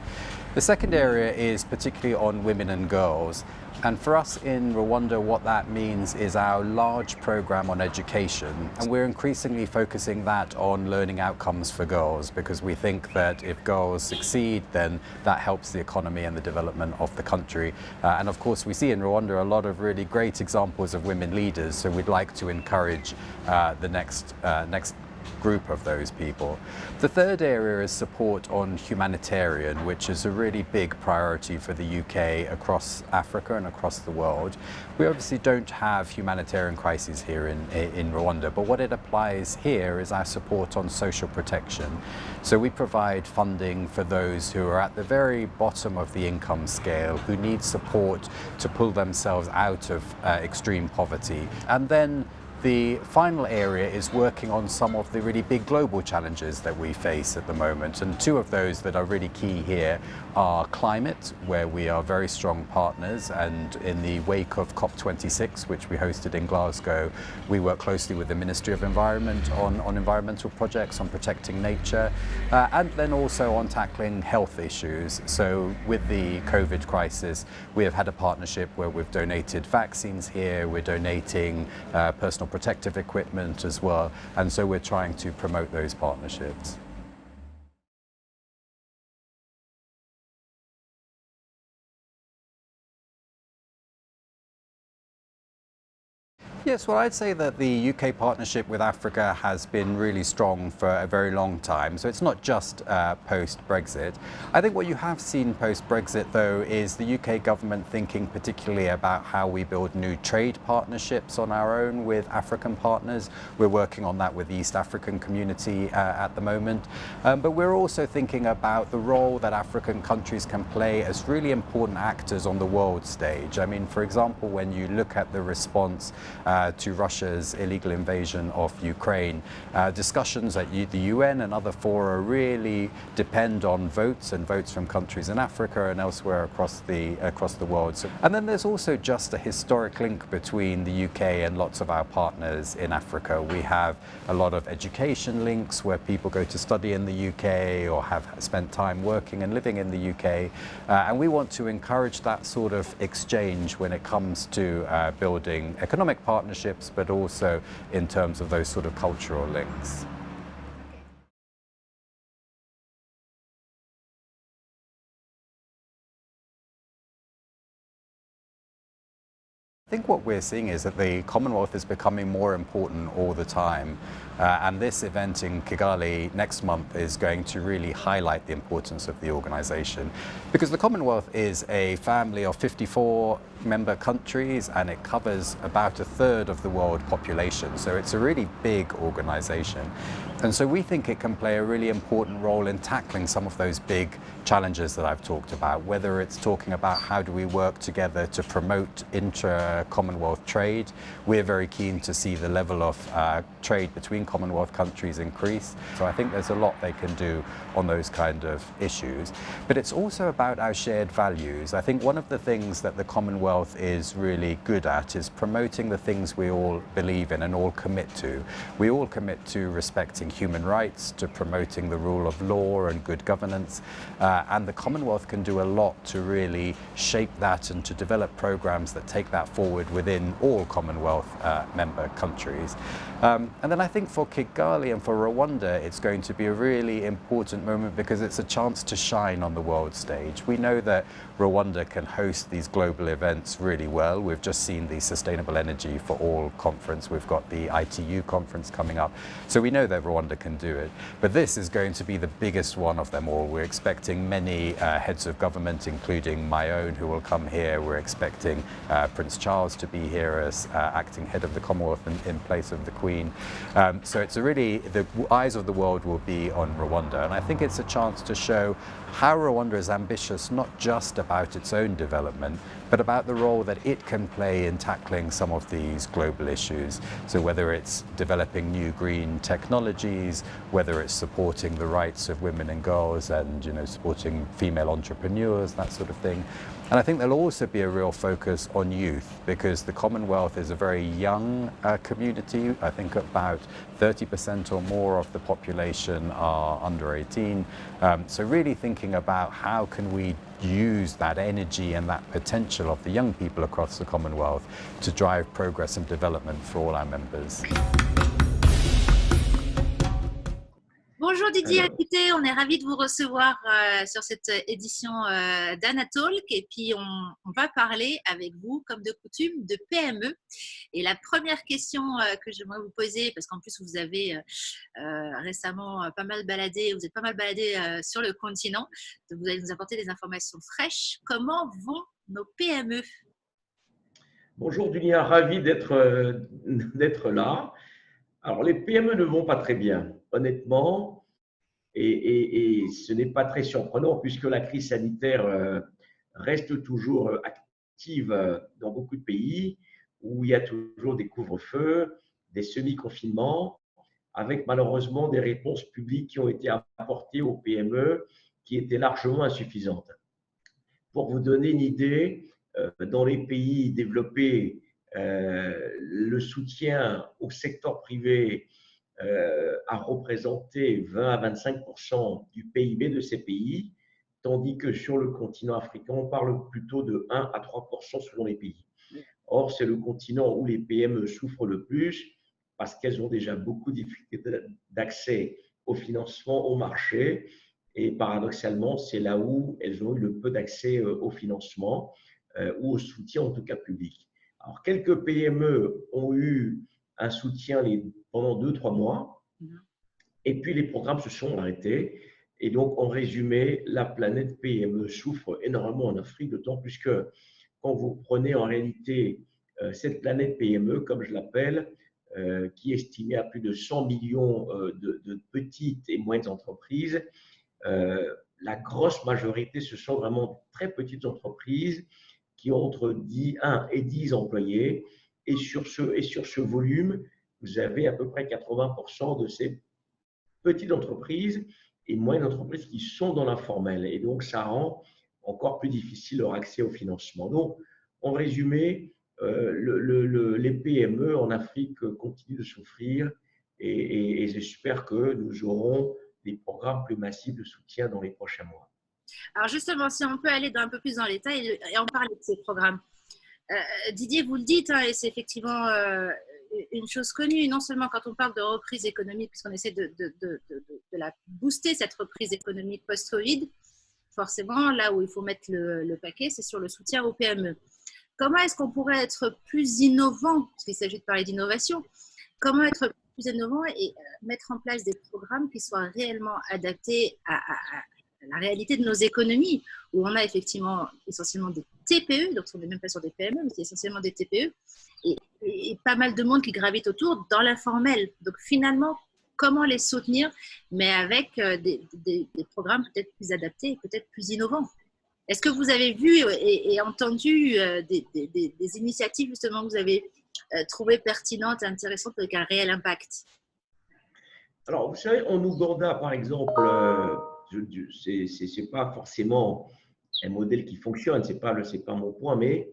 G: The second area is particularly on women and girls. And for us in Rwanda, what that means is our large program on education. And we're increasingly focusing that on learning outcomes for girls, because we think that if girls succeed, then that helps the economy and the development of the country. And of course, we see in Rwanda a lot of really great examples of women leaders. So we'd like to encourage the next group of those people. The third area is support on humanitarian, which is a really big priority for the UK across Africa and across the world. We obviously don't have humanitarian crises here in Rwanda, but what it applies here is our support on social protection. So we provide funding for those who are at the very bottom of the income scale, who need support to pull themselves out of extreme poverty. And then the final area is working on some of the really big global challenges that we face at the moment. And two of those that are really key here are climate, where we are very strong partners. And in the wake of COP26, which we hosted in Glasgow, we work closely with the Ministry of Environment on environmental projects, on protecting nature, and then also on tackling health issues. So with the COVID crisis, we have had a partnership where we've donated vaccines here, we're donating personal protective equipment as well, and so we're trying to promote those partnerships. Yes, well, I'd say that the UK partnership with Africa has been really strong for a very long time. So it's not just post-Brexit. I think what you have seen post-Brexit, though, is the UK government thinking particularly about how we build new trade partnerships on our own with African partners. We're working on that with the East African community at the moment. But we're also thinking about the role that African countries can play as really important actors on the world stage. I mean, for example, when you look at the response to Russia's illegal invasion of Ukraine, discussions at the UN and other fora really depend on votes and votes from countries in Africa and elsewhere across the world. And then there's also just a historic link between the UK and lots of our partners in Africa. We have a lot of education links where people go to study in the UK or have spent time working and living in the UK, and we want to encourage that sort of exchange when it comes to building economic partnerships, but also in terms of those sort of cultural links. I think what we're seeing is that the Commonwealth is becoming more important all the time. And this event in Kigali next month is going to really highlight the importance of the organization, because the Commonwealth is a family of 54 member countries and it covers about a third of the world population. So it's a really big organization. And so we think it can play a really important role in tackling some of those big challenges that I've talked about, whether it's talking about how do we work together to promote intra-Commonwealth trade. We're very keen to see the level of trade between Commonwealth countries increase. So I think there's a lot they can do on those kind of issues. But it's also about our shared values. I think one of the things that the Commonwealth is really good at is promoting the things we all believe in and all commit to. We all commit to respecting human rights, to promoting the rule of law and good governance, and the Commonwealth can do a lot to really shape that and to develop programs that take that forward within all Commonwealth member countries. And then I think for Kigali and for Rwanda, it's going to be a really important moment because it's a chance to shine on the world stage. We know that Rwanda can host these global events really well. We've just seen the Sustainable Energy for All conference. We've got the ITU conference coming up. So we know that Rwanda can do it. But this is going to be the biggest one of them all. We're expecting many heads of government, including my own, who will come here. We're expecting Prince Charles to be here as acting head of the Commonwealth in place of the Queen. So it's the eyes of the world will be on Rwanda. And I think it's a chance to show how Rwanda is ambitious, not just about its own development, but about the role that it can play in tackling some of these global issues. So whether it's developing new green technologies, whether it's supporting the rights of women and girls and supporting female entrepreneurs, that sort of thing. And I think there'll also be a real focus on youth, because the Commonwealth is a very young community. I think about 30% or more of the population are under 18. So really thinking about how can we use that energy and that potential of the young people across the Commonwealth to drive progress and development for all our members.
A: Bonjour Didier Acuté, on est ravis de vous recevoir sur cette édition d'Anatalk et puis on va parler avec vous, comme de coutume, de PME. Et la première question que j'aimerais vous poser, parce qu'en plus vous avez récemment pas mal baladé, vous êtes pas mal baladé sur le continent, donc vous allez nous apporter des informations fraîches. Comment vont nos PME?
H: Bonjour Dunia, ravi d'être là. Alors, les PME ne vont pas très bien, honnêtement, et ce n'est pas très surprenant puisque la crise sanitaire reste toujours active dans beaucoup de pays où il y a toujours des couvre-feux, des semi-confinements, avec malheureusement des réponses publiques qui ont été apportées aux PME qui étaient largement insuffisantes. Pour vous donner une idée, dans les pays développés, le soutien au secteur privé a représenté 20 à 25% du PIB de ces pays, tandis que sur le continent africain, on parle plutôt de 1 à 3% selon les pays. Or, c'est le continent où les PME souffrent le plus parce qu'elles ont déjà beaucoup de difficultés d'accès au financement, au marché, et paradoxalement, c'est là où elles ont eu le peu d'accès au financement ou au soutien, en tout cas public. Alors, quelques PME ont eu un soutien pendant 2-3 mois, et puis les programmes se sont arrêtés. Et donc, en résumé, la planète PME souffre énormément en Afrique, d'autant plus que quand vous prenez en réalité cette planète PME, comme je l'appelle, qui est estimée à plus de 100 millions de petites et moyennes entreprises, la grosse majorité, ce sont vraiment très petites entreprises qui ont entre 1 et 10 employés. Et sur ce volume, vous avez à peu près 80% de ces petites entreprises et moyennes entreprises qui sont dans l'informel. Et donc, ça rend encore plus difficile leur accès au financement. Donc, en résumé, les PME en Afrique continuent de souffrir et j'espère que nous aurons des programmes plus massifs de soutien dans les prochains mois.
A: Alors justement, si on peut aller un peu plus dans les détails et en parler de ces programmes. Didier, vous le dites, et c'est effectivement une chose connue, non seulement quand on parle de reprise économique, puisqu'on essaie de la booster, cette reprise économique post-Covid, forcément, là où il faut mettre le paquet, c'est sur le soutien aux PME. Comment est-ce qu'on pourrait être plus innovant, parce qu'il s'agit de parler d'innovation, comment être plus innovant et mettre en place des programmes qui soient réellement adaptés à la réalité de nos économies, où on a effectivement essentiellement des TPE, donc on n'est même pas sur des PME, mais c'est essentiellement des TPE, et pas mal de monde qui gravite autour dans l'informel. Donc finalement, comment les soutenir, mais avec des programmes peut-être plus adaptés et peut-être plus innovants. Est-ce que vous avez vu et entendu des initiatives justement que vous avez trouvées pertinentes et intéressantes avec un réel impact?
H: Alors, vous savez, en Ouganda, par exemple, ce n'est pas forcément un modèle qui fonctionne, ce n'est pas mon point, mais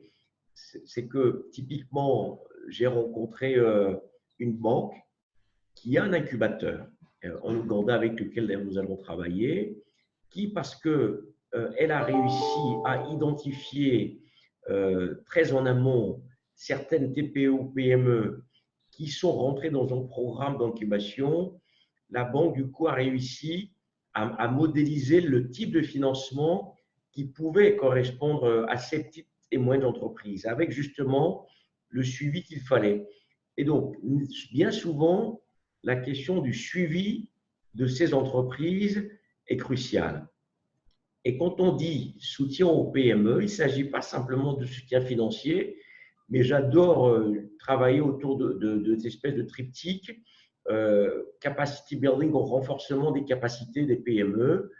H: c'est que typiquement, j'ai rencontré une banque qui a un incubateur en Ouganda avec lequel nous allons travailler, qui, parce qu'elle a réussi à identifier très en amont certaines TPE ou PME qui sont rentrées dans un programme d'incubation, la banque, du coup, a réussi à modéliser le type de financement qui pouvait correspondre à ces petites et moyennes entreprises, avec justement le suivi qu'il fallait. Et donc, bien souvent, la question du suivi de ces entreprises est cruciale. Et quand on dit soutien aux PME, il ne s'agit pas simplement de soutien financier, mais j'adore travailler autour de cette espèce de triptyque, capacity building au renforcement des capacités des PME,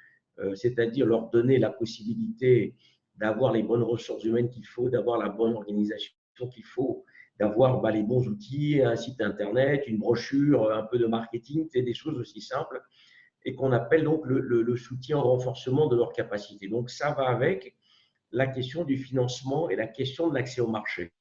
H: c'est-à-dire leur donner la possibilité d'avoir les bonnes ressources humaines qu'il faut, d'avoir la bonne organisation qu'il faut, d'avoir les bons outils, un site internet, une brochure, un peu de marketing, c'est des choses aussi simples et qu'on appelle donc le soutien au renforcement de leurs capacités. Donc ça va avec la question du financement et la question de l'accès au marché.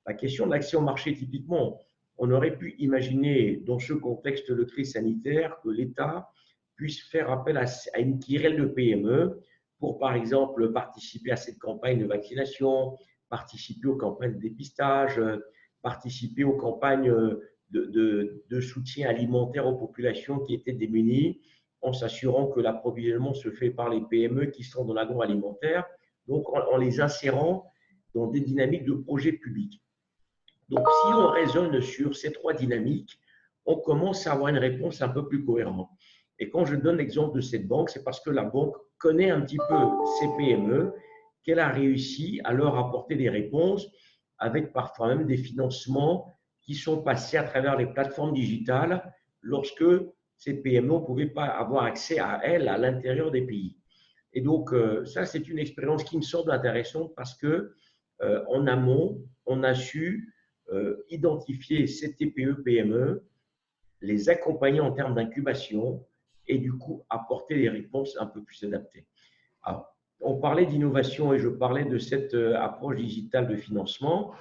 H: La question de l'accès au marché, typiquement, on aurait pu imaginer dans ce contexte de crise sanitaire que l'État puisse faire appel à une querelle de PME pour, par exemple, participer à cette campagne de vaccination, participer aux campagnes de dépistage, participer aux campagnes de soutien alimentaire aux populations qui étaient démunies, en s'assurant que l'approvisionnement se fait par les PME qui sont dans l'agroalimentaire, donc en les insérant dans des dynamiques de projets publics. Donc, si on raisonne sur ces trois dynamiques, on commence à avoir une réponse un peu plus cohérente. Et quand je donne l'exemple de cette banque, c'est parce que la banque connaît un petit peu ces PME, qu'elle a réussi à leur apporter des réponses avec parfois même des financements qui sont passés à travers les plateformes digitales lorsque ces PME ne pouvaient pas avoir accès à elles à l'intérieur des pays. Et donc, ça, c'est une expérience qui me semble intéressante parce que en amont, on a su identifier ces TPE, PME, les accompagner en termes d'incubation et du coup apporter des réponses un peu plus adaptées. Alors, on parlait d'innovation et je parlais de cette approche digitale de financement.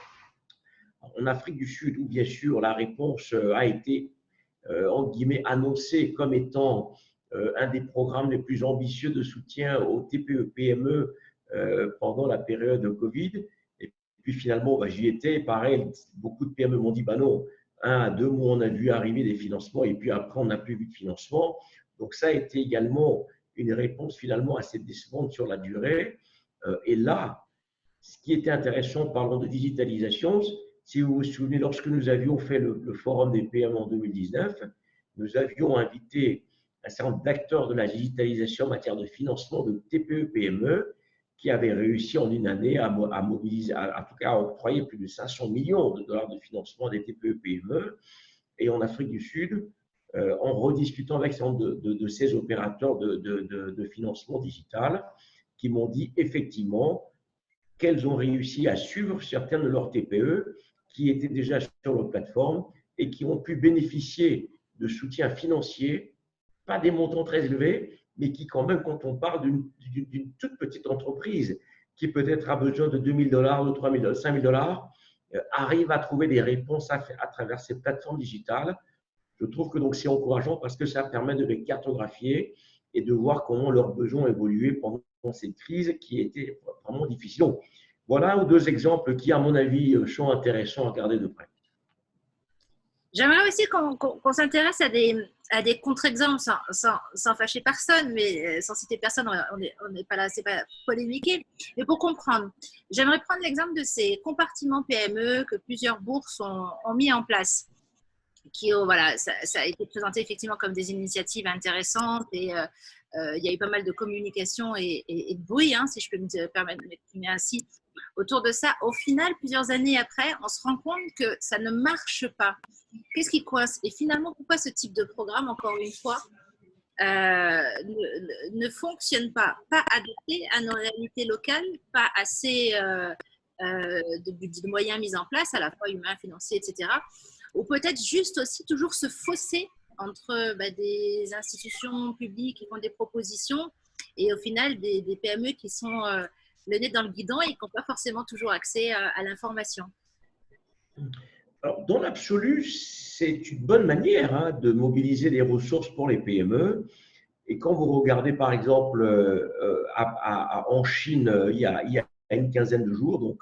H: En Afrique du Sud, où bien sûr la réponse a été entre guillemets annoncée comme étant un des programmes les plus ambitieux de soutien aux TPE-PME pendant la période de Covid. Et puis finalement, j'y étais, pareil, beaucoup de PME m'ont dit, non, 1 à 2 mois, on a vu arriver des financements et puis après, on n'a plus vu de financement. Donc ça a été également une réponse finalement assez décevante sur la durée. Et là, ce qui était intéressant, parlant de digitalisation, si vous vous souvenez, lorsque nous avions fait le forum des PME en 2019, nous avions invité un certain nombre d'acteurs de la digitalisation en matière de financement de TPE-PME qui avaient réussi en une année à mobiliser, en tout cas à octroyer plus de 500 millions de dollars de financement des TPE-PME. Et en Afrique du Sud, en rediscutant avec certains de ces opérateurs de financement digital, qui m'ont dit effectivement qu'elles ont réussi à suivre certaines de leurs TPE qui étaient déjà sur leur plateforme et qui ont pu bénéficier de soutien financier, pas des montants très élevés, mais qui quand même, quand on parle d'une toute petite entreprise qui peut-être a besoin de 2 000 $, de 3 000 $, 5 000 $, arrive à trouver des réponses à travers ces plateformes digitales. Je trouve que donc c'est encourageant parce que ça permet de les cartographier et de voir comment leurs besoins évoluaient pendant cette crise qui était vraiment difficile. Donc, voilà un ou deux exemples qui, à mon avis, sont intéressants à regarder de près.
A: J'aimerais aussi qu'on s'intéresse à des contre-exemples sans fâcher personne, mais sans citer personne, on n'est pas là, c'est pas polémiquer, mais pour comprendre. J'aimerais prendre l'exemple de ces compartiments PME que plusieurs bourses ont mis en place. Voilà, ça a été présenté effectivement comme des initiatives intéressantes et il y a eu pas mal de communication et de bruit, si je peux me permettre de m'exprimer ainsi, autour de ça. Au final, plusieurs années après, on se rend compte que ça ne marche pas. Qu'est-ce qui coince? Et finalement, pourquoi ce type de programme, encore une fois, ne fonctionne pas adapté à nos réalités locales, pas assez de moyens mis en place, à la fois humains, financiers, etc. Ou peut-être juste aussi toujours ce fossé entre des institutions publiques qui font des propositions et au final des PME qui sont le nez dans le guidon et qui n'ont pas forcément toujours accès à l'information.
H: Alors, dans l'absolu, c'est une bonne manière de mobiliser des ressources pour les PME. Et quand vous regardez, par exemple, en Chine, il y a une quinzaine de jours, donc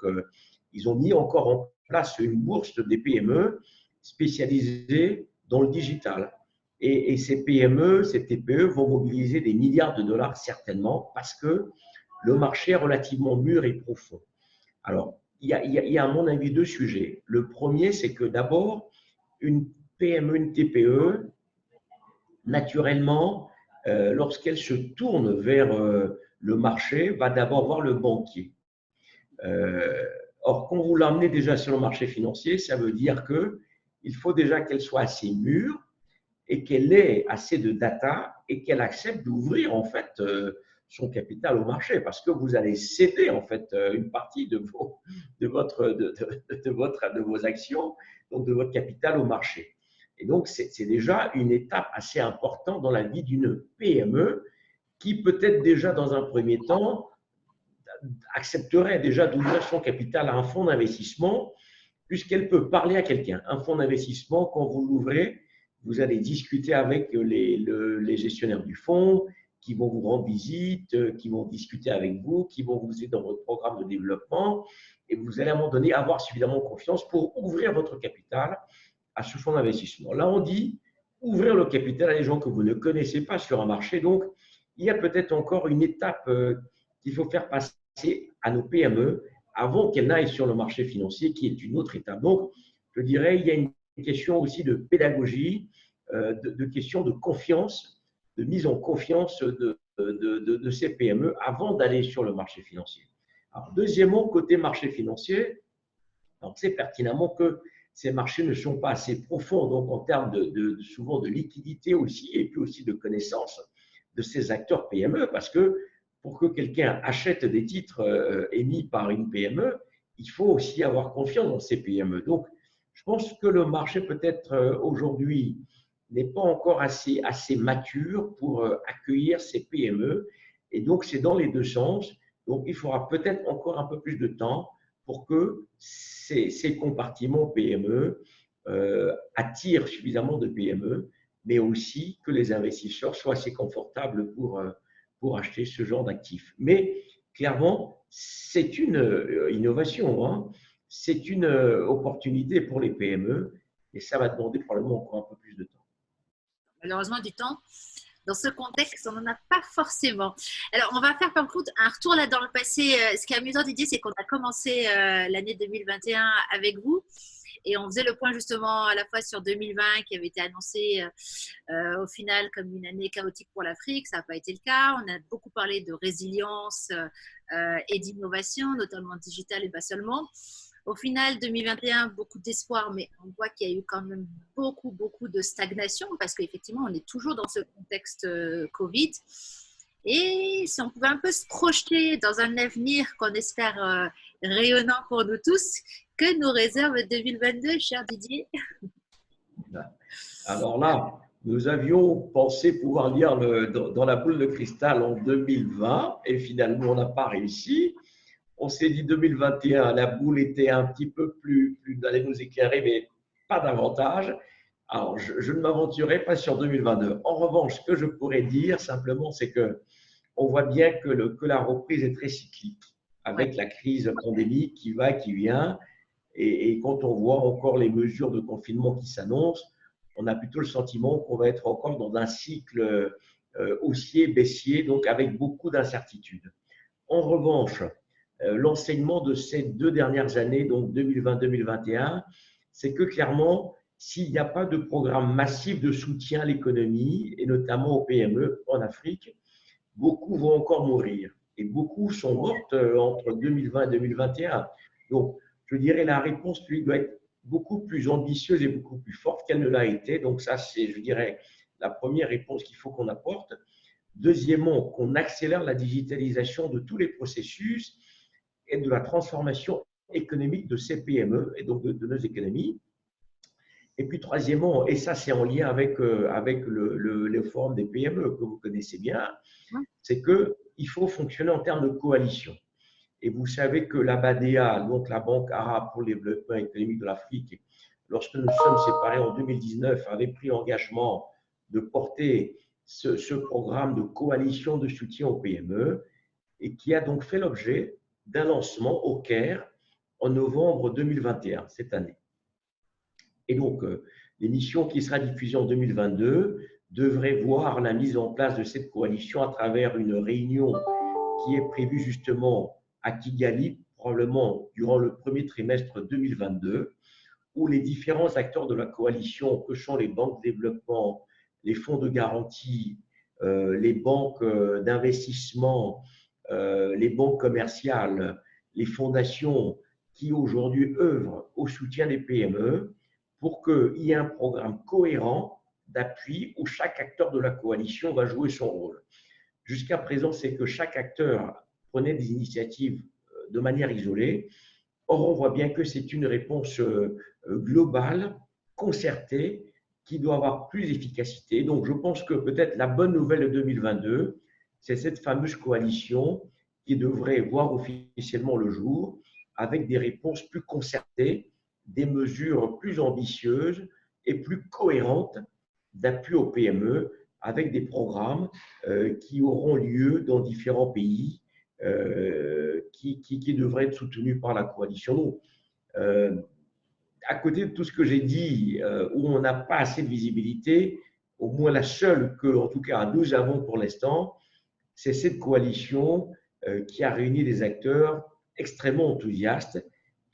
H: ils ont mis encore en place une bourse des PME spécialisée dans le digital. Et ces PME, ces TPE vont mobiliser des milliards de dollars certainement parce que le marché est relativement mûr et profond. Alors, il y a à mon avis deux sujets. Le premier, c'est que d'abord, une PME, une TPE, naturellement, lorsqu'elle se tourne vers le marché, va d'abord voir le banquier. Or, quand vous l'amenez déjà sur le marché financier, ça veut dire qu'il faut déjà qu'elle soit assez mûre et qu'elle ait assez de data et qu'elle accepte d'ouvrir en fait son capital au marché parce que vous allez céder en fait une partie de vos actions, donc de votre capital au marché. Et donc, c'est déjà une étape assez importante dans la vie d'une PME qui peut-être déjà dans un premier temps accepterait déjà d'ouvrir son capital à un fonds d'investissement puisqu'elle peut parler à quelqu'un. Un fonds d'investissement, quand vous l'ouvrez, vous allez discuter avec les gestionnaires du fonds, qui vont vous rendre visite, qui vont discuter avec vous, qui vont vous aider dans votre programme de développement. Et vous allez à un moment donné avoir suffisamment confiance pour ouvrir votre capital à ce fonds d'investissement. Là, on dit ouvrir le capital à des gens que vous ne connaissez pas sur un marché. Donc, il y a peut-être encore une étape qu'il faut faire passer à nos PME avant qu'elles n'aillent sur le marché financier, qui est une autre étape. Donc, je dirais, il y a une question aussi de pédagogie, de question de confiance, de mise en confiance de ces PME avant d'aller sur le marché financier. Alors, deuxièmement, côté marché financier, on sait pertinemment que ces marchés ne sont pas assez profonds, donc en termes souvent de liquidité aussi, et puis aussi de connaissance de ces acteurs PME, parce que pour que quelqu'un achète des titres émis par une PME, il faut aussi avoir confiance dans ces PME. Donc, je pense que le marché peut-être aujourd'hui n'est pas encore assez mature pour accueillir ces PME, et donc c'est dans les deux sens. Donc, il faudra peut-être encore un peu plus de temps pour que ces compartiments PME attirent suffisamment de PME, mais aussi que les investisseurs soient assez confortables pour acheter ce genre d'actifs. Mais clairement, c'est une innovation, hein. C'est une opportunité pour les PME et ça va demander probablement encore un peu plus de temps.
I: Malheureusement, du temps. Dans ce contexte, on n'en a pas forcément. Alors, on va faire par contre un retour là dans le passé. Ce qui est amusant, Didier, c'est qu'on a commencé l'année 2021 avec vous et on faisait le point justement à la fois sur 2020 qui avait été annoncé au final comme une année chaotique pour l'Afrique. Ça n'a pas été le cas. On a beaucoup parlé de résilience et d'innovation, notamment digitale et pas seulement. Au final, 2021, beaucoup d'espoir, mais on voit qu'il y a eu quand même beaucoup de stagnation parce qu'effectivement, on est toujours dans ce contexte Covid. Et si on pouvait un peu se projeter dans un avenir qu'on espère rayonnant pour nous tous, que nous réserve 2022, cher Didier?
H: Alors là, nous avions pensé pouvoir lire dans la boule de cristal en 2020 et finalement, on n'a pas réussi. On s'est dit 2021, la boule était un petit peu plus d'aller nous éclairer, mais pas davantage. Alors, je ne m'aventurerai pas sur 2022. En revanche, ce que je pourrais dire simplement, c'est que on voit bien que la reprise est très cyclique avec la crise pandémique qui va, qui vient. Et quand on voit encore les mesures de confinement qui s'annoncent, on a plutôt le sentiment qu'on va être encore dans un cycle haussier, baissier, donc avec beaucoup d'incertitudes. En revanche, l'enseignement de ces 2 dernières années, donc 2020-2021, c'est que clairement, s'il n'y a pas de programme massif de soutien à l'économie, et notamment aux PME en Afrique, beaucoup vont encore mourir. Et beaucoup sont mortes entre 2020 et 2021. Donc, je dirais la réponse, lui, doit être beaucoup plus ambitieuse et beaucoup plus forte qu'elle ne l'a été. Donc, ça, c'est, je dirais, la première réponse qu'il faut qu'on apporte. Deuxièmement, qu'on accélère la digitalisation de tous les processus et de la transformation économique de ces PME et donc de nos économies. Et puis troisièmement, et ça c'est en lien avec le forum des PME que vous connaissez bien, c'est qu'il faut fonctionner en termes de coalition. Et vous savez que la BADEA, donc la Banque arabe pour le développement économique de l'Afrique, lorsque nous sommes séparés en 2019, avait pris l'engagement de porter ce programme de coalition de soutien aux PME et qui a donc fait l'objet d'un lancement au Caire en novembre 2021, cette année. Et donc, l'émission qui sera diffusée en 2022 devrait voir la mise en place de cette coalition à travers une réunion qui est prévue justement à Kigali, probablement durant le premier trimestre 2022, où les différents acteurs de la coalition, que sont les banques de développement, les fonds de garantie, les banques d'investissement, les banques commerciales, les fondations qui aujourd'hui œuvrent au soutien des PME, pour qu'il y ait un programme cohérent d'appui où chaque acteur de la coalition va jouer son rôle. Jusqu'à présent, c'est que chaque acteur prenait des initiatives de manière isolée. Or, on voit bien que c'est une réponse globale, concertée, qui doit avoir plus d'efficacité. Donc, je pense que peut-être la bonne nouvelle de 2022, c'est cette fameuse coalition qui devrait voir officiellement le jour avec des réponses plus concertées, des mesures plus ambitieuses et plus cohérentes d'appui aux PME avec des programmes qui auront lieu dans différents pays, qui devraient être soutenus par la coalition. Donc, à côté de tout ce que j'ai dit, où on n'a pas assez de visibilité, au moins la seule que, en tout cas, nous avons pour l'instant, c'est cette coalition qui a réuni des acteurs extrêmement enthousiastes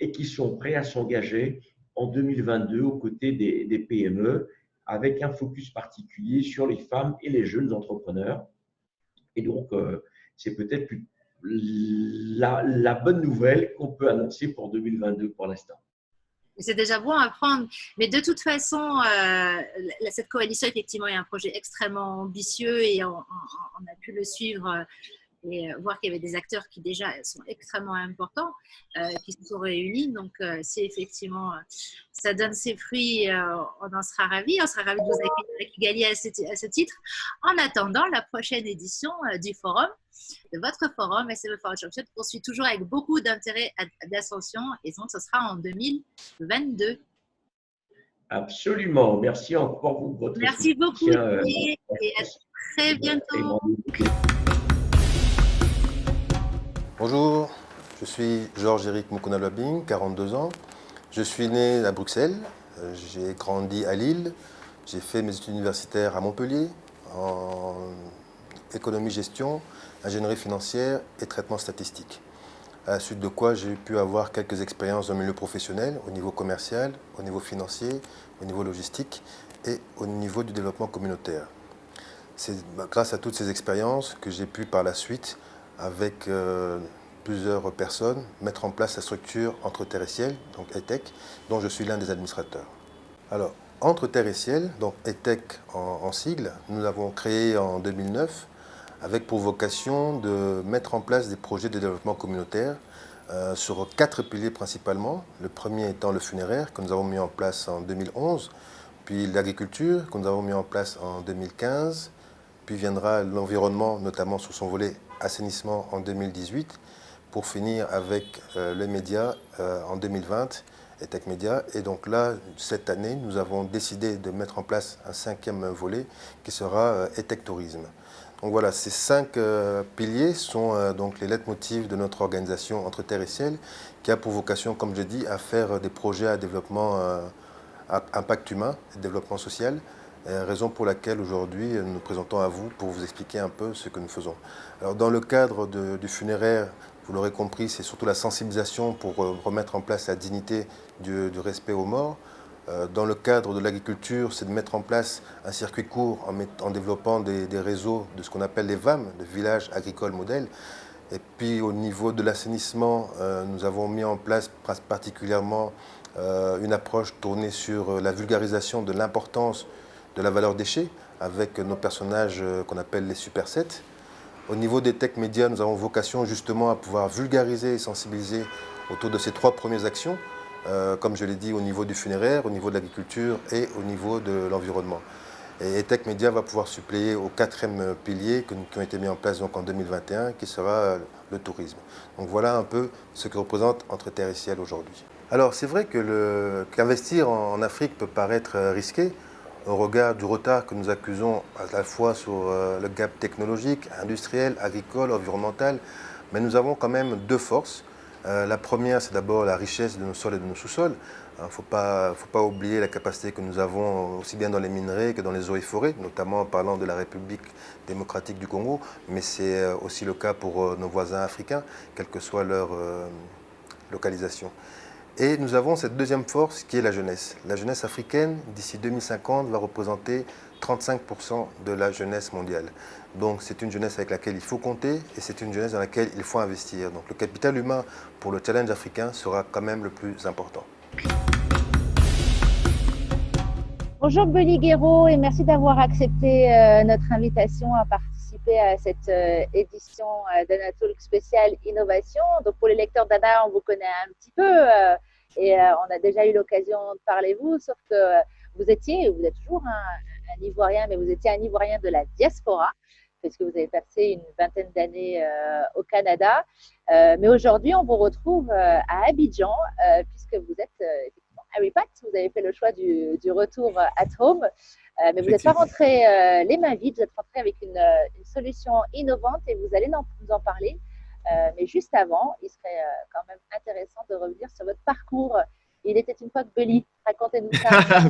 H: et qui sont prêts à s'engager en 2022 aux côtés des PME, avec un focus particulier sur les femmes et les jeunes entrepreneurs. Et donc, c'est peut-être la bonne nouvelle qu'on peut annoncer pour 2022 pour l'instant.
I: C'est déjà bon à prendre. Mais de toute façon, cette coalition, effectivement, est un projet extrêmement ambitieux et on a pu le suivre et voir qu'il y avait des acteurs qui déjà sont extrêmement importants, qui se sont réunis. Donc, si effectivement ça donne ses fruits, on en sera ravis. On sera ravis de vous accueillir à Kigali à ce titre. En attendant la prochaine édition du forum, de votre forum, SME Forward Junction, poursuit toujours avec beaucoup d'intérêt d'ascension et donc ce sera en 2022.
H: Absolument. Merci encore pour votre
I: Merci beaucoup et à très bientôt.
J: Bonjour, je suis Georges-Éric Mukuna-Lwabing, 42 ans. Je suis né à Bruxelles, j'ai grandi à Lille, j'ai fait mes études universitaires à Montpellier en économie-gestion, ingénierie financière et traitement statistique. À la suite de quoi j'ai pu avoir quelques expériences dans le milieu professionnel, au niveau commercial, au niveau financier, au niveau logistique et au niveau du développement communautaire. C'est grâce à toutes ces expériences que j'ai pu par la suite, avec plusieurs personnes, mettre en place la structure Entre Terre et Ciel, donc ETEC, dont je suis l'un des administrateurs. Alors, Entre Terre et Ciel, donc ETEC en sigle, nous l'avons créé en 2009 avec pour vocation de mettre en place des projets de développement communautaire sur 4 piliers principalement. Le premier étant le funéraire, que nous avons mis en place en 2011, puis l'agriculture, que nous avons mis en place en 2015, puis viendra l'environnement, notamment sur son volet assainissement en 2018, pour finir avec les médias en 2020, ETEC Média. Et donc là, cette année, nous avons décidé de mettre en place un 5e volet qui sera ETEC Tourisme. Donc voilà, ces 5 piliers sont donc les leitmotifs de notre organisation Entre Terre et Ciel, qui a pour vocation, comme je dis, à faire des projets à développement, à impact humain et développement social. Raison pour laquelle aujourd'hui nous nous présentons à vous pour vous expliquer un peu ce que nous faisons. Alors dans le cadre du funéraire, vous l'aurez compris, c'est surtout la sensibilisation pour remettre en place la dignité du respect aux morts. Dans le cadre de l'agriculture, c'est de mettre en place un circuit court en développant des réseaux de ce qu'on appelle les VAM, les villages agricoles modèles. Et puis au niveau de l'assainissement, nous avons mis en place particulièrement une approche tournée sur la vulgarisation de l'importance de la valeur déchet avec nos personnages qu'on appelle les Super 7. Au niveau des tech médias, nous avons vocation justement à pouvoir vulgariser et sensibiliser autour de ces 3 premières actions, comme je l'ai dit, au niveau du funéraire, au niveau de l'agriculture et au niveau de l'environnement. Et ETEC Média va pouvoir suppléer au 4e pilier qui ont été mis en place donc en 2021, qui sera le tourisme. Donc voilà un peu ce que représente Entre Terre et Ciel aujourd'hui. Alors c'est vrai que qu'investir en Afrique peut paraître risqué, au regard du retard que nous accusons à la fois sur le gap technologique, industriel, agricole, environnemental, mais nous avons quand même 2 forces. La première, c'est d'abord la richesse de nos sols et de nos sous-sols. Il ne faut pas oublier la capacité que nous avons aussi bien dans les minerais que dans les eaux et forêts, notamment en parlant de la République démocratique du Congo, mais c'est aussi le cas pour nos voisins africains, quelle que soit leur localisation. Et nous avons cette 2e force qui est la jeunesse. La jeunesse africaine, d'ici 2050, va représenter 35% de la jeunesse mondiale. Donc c'est une jeunesse avec laquelle il faut compter et c'est une jeunesse dans laquelle il faut investir. Donc le capital humain pour le challenge africain sera quand même le plus important.
A: Bonjour Beli Guéraud et merci d'avoir accepté notre invitation à participer à cette édition d'Anna Talk spéciale innovation. Donc pour les lecteurs d'Anna, on vous connaît un petit peu et on a déjà eu l'occasion de parler de vous, sauf que vous êtes toujours un Ivoirien, mais vous étiez un Ivoirien de la diaspora, puisque vous avez passé une vingtaine d'années au Canada. Mais aujourd'hui, on vous retrouve à Abidjan, puisque vous êtes effectivement repack, vous avez fait le choix du retour at home, mais vous n'êtes pas
K: Effectivement.
A: rentré les mains vides, vous êtes rentré avec une solution innovante et vous allez nous en parler. Mais juste avant, il serait quand même intéressant de revenir sur votre parcours. Il était une fois que Belly, racontez-nous ça.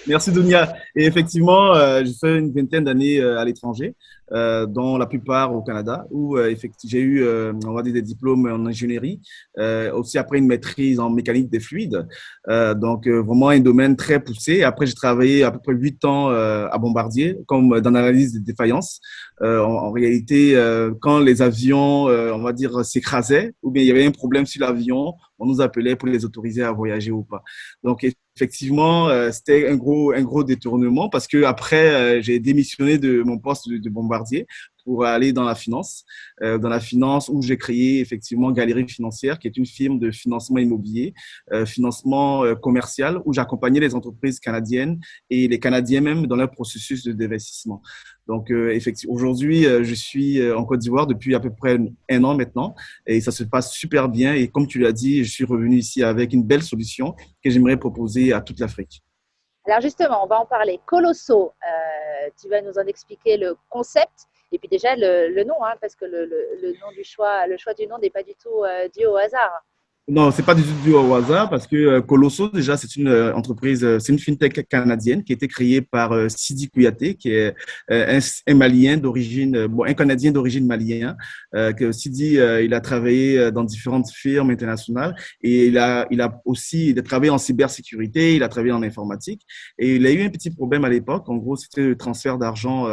K: Merci Dunia. Et effectivement, j'ai fait une vingtaine d'années à l'étranger, dont la plupart au Canada, où j'ai eu, on va dire, des diplômes en ingénierie, aussi après une maîtrise en mécanique des fluides. Donc, vraiment un domaine très poussé. Après, j'ai travaillé à peu près 8 ans à Bombardier, comme dans l'analyse des défaillances. En réalité, quand les avions, on va dire, s'écrasaient, ou bien il y avait un problème sur l'avion, on nous appelait pour les autoriser à voyager ou pas. Donc, effectivement, c'était un gros détournement parce que après, j'ai démissionné de mon poste de Bombardier pour aller dans la finance où j'ai créé effectivement Galerie Financière, qui est une firme de financement immobilier, financement commercial, où j'accompagnais les entreprises canadiennes et les Canadiens même dans leur processus d'investissement. Donc, effectivement, aujourd'hui, je suis en Côte d'Ivoire depuis à peu près un an maintenant et ça se passe super bien. Et comme tu l'as dit, je suis revenu ici avec une belle solution que j'aimerais proposer à toute l'Afrique.
A: Alors justement, on va en parler. Colosso, tu vas nous en expliquer le concept et puis déjà le nom, hein, parce que le choix du nom n'est pas du tout dû au hasard.
K: Non, c'est pas du tout dû au hasard parce que Colosso, déjà, c'est une entreprise, c'est une fintech canadienne qui a été créée par Sidi Kouyaté, qui est un Malien d'origine, un Canadien d'origine malien. Que Sidi, il a travaillé dans différentes firmes internationales et il a travaillé en cybersécurité, il a travaillé en informatique et il a eu un petit problème à l'époque. En gros, c'était le transfert d'argent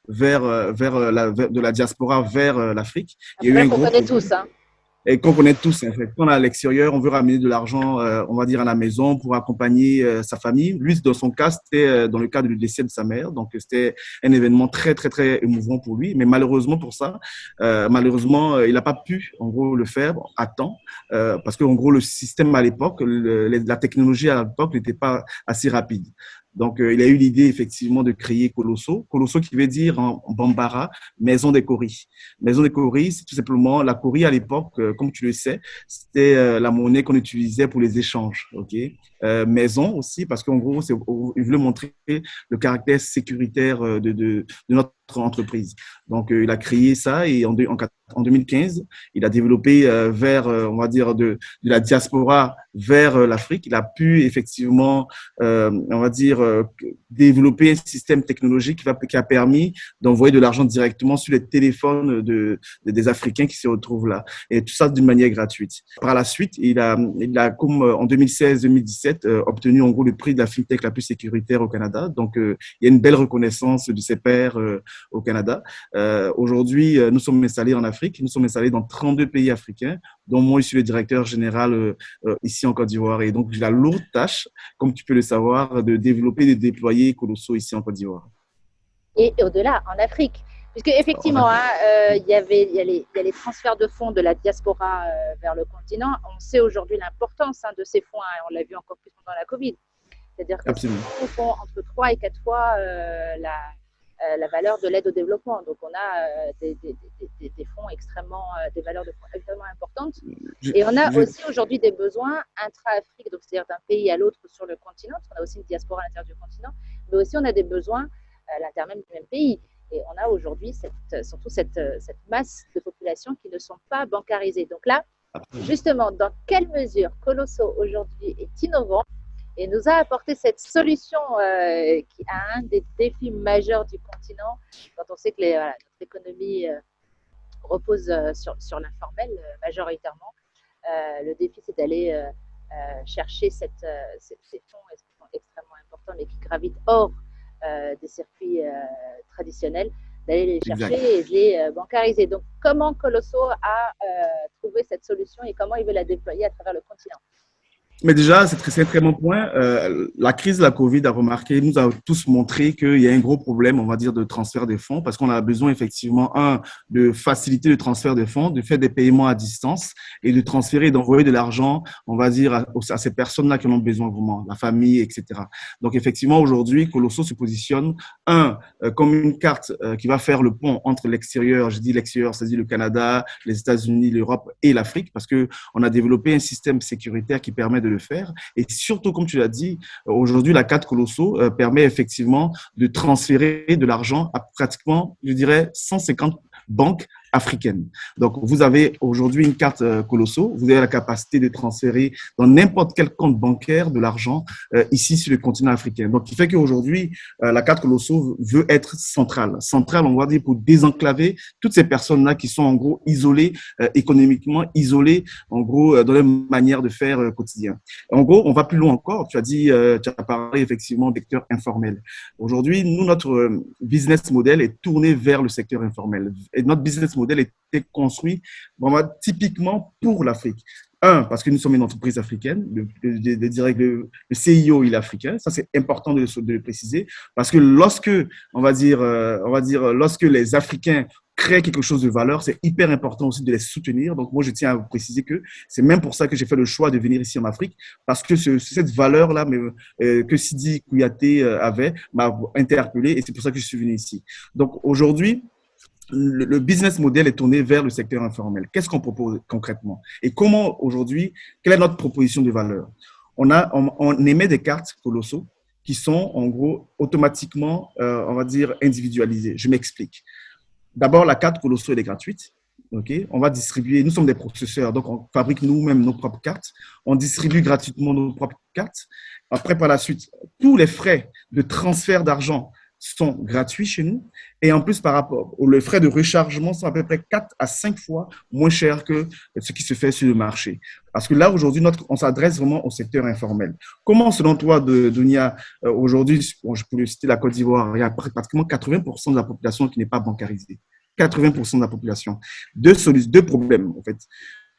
K: de la diaspora vers l'Afrique.
A: Il y a eu un gros problème. Tous, hein.
K: Et qu'on connaît tous, en fait. Quand on est à l'extérieur, on veut ramener de l'argent, on va dire, à la maison pour accompagner sa famille. Lui, dans son cas, c'était dans le cas du décès de sa mère. Donc, c'était un événement très, très, très émouvant pour lui. Mais malheureusement pour ça, il n'a pas pu, en gros, le faire à temps. Parce qu'en gros, le système à l'époque, la technologie à l'époque n'était pas assez rapide. Donc, il a eu l'idée, effectivement, de créer Colosso. Colosso qui veut dire en bambara, maison des Coris. Maison des Coris, c'est tout simplement la Cori à l'époque, comme tu le sais, c'était la monnaie qu'on utilisait pour les échanges. Ok. Maison aussi, parce qu'en gros, il voulait montrer le caractère sécuritaire de notre entreprise. Donc, il a créé ça et en 2015, il a développé on va dire, de la diaspora vers l'Afrique. Il a pu effectivement, on va dire, développer un système technologique qui a permis d'envoyer de l'argent directement sur les téléphones des Africains qui se retrouvent là. Et tout ça d'une manière gratuite. Par la suite, il a comme en 2016-2017, obtenu en gros le prix de la fintech la plus sécuritaire au Canada. Donc, il y a une belle reconnaissance de ses pairs au Canada. Aujourd'hui, nous sommes installés en Afrique. Nous sommes installés dans 32 pays africains, dont moi, je suis le directeur général ici en Côte d'Ivoire. Et donc, j'ai la lourde tâche, comme tu peux le savoir, de développer et de déployer Colosso ici en Côte d'Ivoire.
A: Et au-delà, en Afrique. Puisque effectivement, il y a les transferts de fonds de la diaspora vers le continent. On sait aujourd'hui l'importance de ces fonds. On l'a vu encore plus pendant la Covid. C'est-à-dire que ces fonds font entre 3 et 4 fois la valeur de l'aide au développement. Donc, on a des fonds des valeurs de fonds extrêmement importantes. Et on a aussi aujourd'hui des besoins intra-Afrique, donc c'est-à-dire d'un pays à l'autre sur le continent, parce qu'on a aussi une diaspora à l'intérieur du continent, mais aussi on a des besoins à l'intérieur même du même pays. Et on a aujourd'hui surtout cette masse de population qui ne sont pas bancarisées. Donc là, justement, dans quelle mesure Colosso aujourd'hui est innovant et nous a apporté cette solution qui a un des défis majeurs du continent, quand on sait que notre économie repose sur l'informel majoritairement. Le défi, c'est d'aller chercher ces fonds extrêmement importants, mais qui gravitent hors des circuits traditionnels, d'aller les chercher et de les bancariser. Donc, comment Colosso a trouvé cette solution et comment il veut la déployer à travers le continent?
K: Mais déjà, c'est un très bon point. La crise de la Covid nous a tous montré qu'il y a un gros problème, on va dire, de transfert des fonds parce qu'on a besoin effectivement, de faciliter le transfert des fonds, de faire des paiements à distance et de transférer, d'envoyer de l'argent, on va dire, à ces personnes-là qui en ont besoin vraiment, la famille, etc. Donc, effectivement, aujourd'hui, Colosso se positionne, comme une carte qui va faire le pont entre l'extérieur, je dis l'extérieur, c'est-à-dire le Canada, les États-Unis, l'Europe et l'Afrique parce qu'on a développé un système sécuritaire qui permet de le faire. Et surtout, comme tu l'as dit, aujourd'hui, la carte Colosso permet effectivement de transférer de l'argent à pratiquement, je dirais, 150 banques africaines. Donc, vous avez aujourd'hui une carte Colosso, vous avez la capacité de transférer dans n'importe quel compte bancaire de l'argent ici sur le continent africain. Donc, il fait qu'aujourd'hui, la carte Colosso veut être centrale. Centrale, on va dire, pour désenclaver toutes ces personnes-là qui sont en gros isolées, économiquement isolées, en gros, dans leur manière de faire quotidien. En gros, on va plus loin encore. Tu as parlé effectivement du secteur informel. Aujourd'hui, nous, notre business model est tourné vers le secteur informel. Et notre business model était construit vraiment typiquement pour l'Afrique. Un, parce que nous sommes une entreprise africaine, le CIO il est africain, ça c'est important de le préciser, parce que lorsque lorsque les Africains créent quelque chose de valeur, c'est hyper important aussi de les soutenir. Donc moi je tiens à vous préciser que c'est même pour ça que j'ai fait le choix de venir ici en Afrique, parce que cette valeur-là que Sidi Kouyaté avait m'a interpellé et c'est pour ça que je suis venu ici. Donc aujourd'hui, le business model est tourné vers le secteur informel. Qu'est-ce qu'on propose concrètement? Et comment aujourd'hui, quelle est notre proposition de valeur? On émet des cartes Colosso qui sont en gros automatiquement, on va dire, individualisées. Je m'explique. D'abord, la carte Colosso elle est gratuite. Okay? On va distribuer, nous sommes des processeurs, donc on fabrique nous-mêmes nos propres cartes. On distribue gratuitement nos propres cartes. Après, par la suite, tous les frais de transfert d'argent sont gratuits chez nous. Et en plus, par rapport aux frais de rechargement sont à peu près 4 à 5 fois moins chers que ce qui se fait sur le marché. Parce que là, aujourd'hui, on s'adresse vraiment au secteur informel. Comment, selon toi, Dunia, aujourd'hui, je peux citer la Côte d'Ivoire, il y a pratiquement 80% de la population qui n'est pas bancarisée. 80% de la population. Deux problèmes, en fait.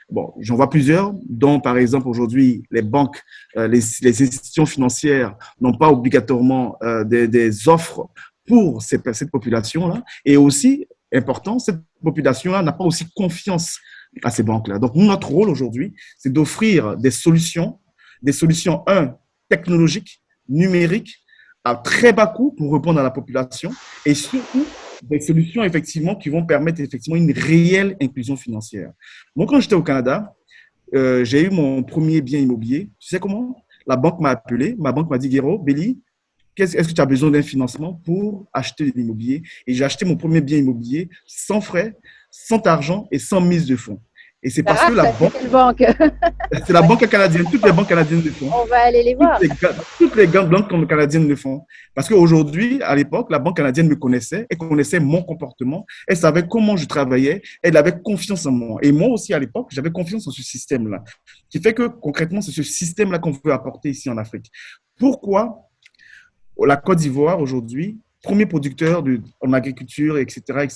K: Bon, j'en vois plusieurs, dont par exemple aujourd'hui les banques, les institutions financières n'ont pas obligatoirement des offres pour cette population-là. Et aussi, important, cette population-là n'a pas aussi confiance à ces banques-là. Donc, notre rôle aujourd'hui, c'est d'offrir des solutions, technologiques, numériques, à très bas coût pour répondre à la population et surtout des solutions effectivement qui vont permettre effectivement une réelle inclusion financière. Moi, quand j'étais au Canada, j'ai eu mon premier bien immobilier. Tu sais comment? La banque m'a appelé, ma banque m'a dit, Guéro, Béli, est-ce que tu as besoin d'un financement pour acheter de l'immobilier? Et j'ai acheté mon premier bien immobilier sans frais, sans argent et sans mise de fonds. Et c'est parce que la banque, c'est la banque canadienne, toutes les banques canadiennes le font.
I: On va aller les voir.
K: Toutes les banques canadiennes le font. Parce qu'aujourd'hui, à l'époque, la banque canadienne me connaissait, elle connaissait mon comportement, elle savait comment je travaillais, elle avait confiance en moi. Et moi aussi, à l'époque, j'avais confiance en ce système-là. Qui fait que, concrètement, c'est ce système-là qu'on veut apporter ici en Afrique. Pourquoi la Côte d'Ivoire, aujourd'hui, premier producteur en agriculture, etc.,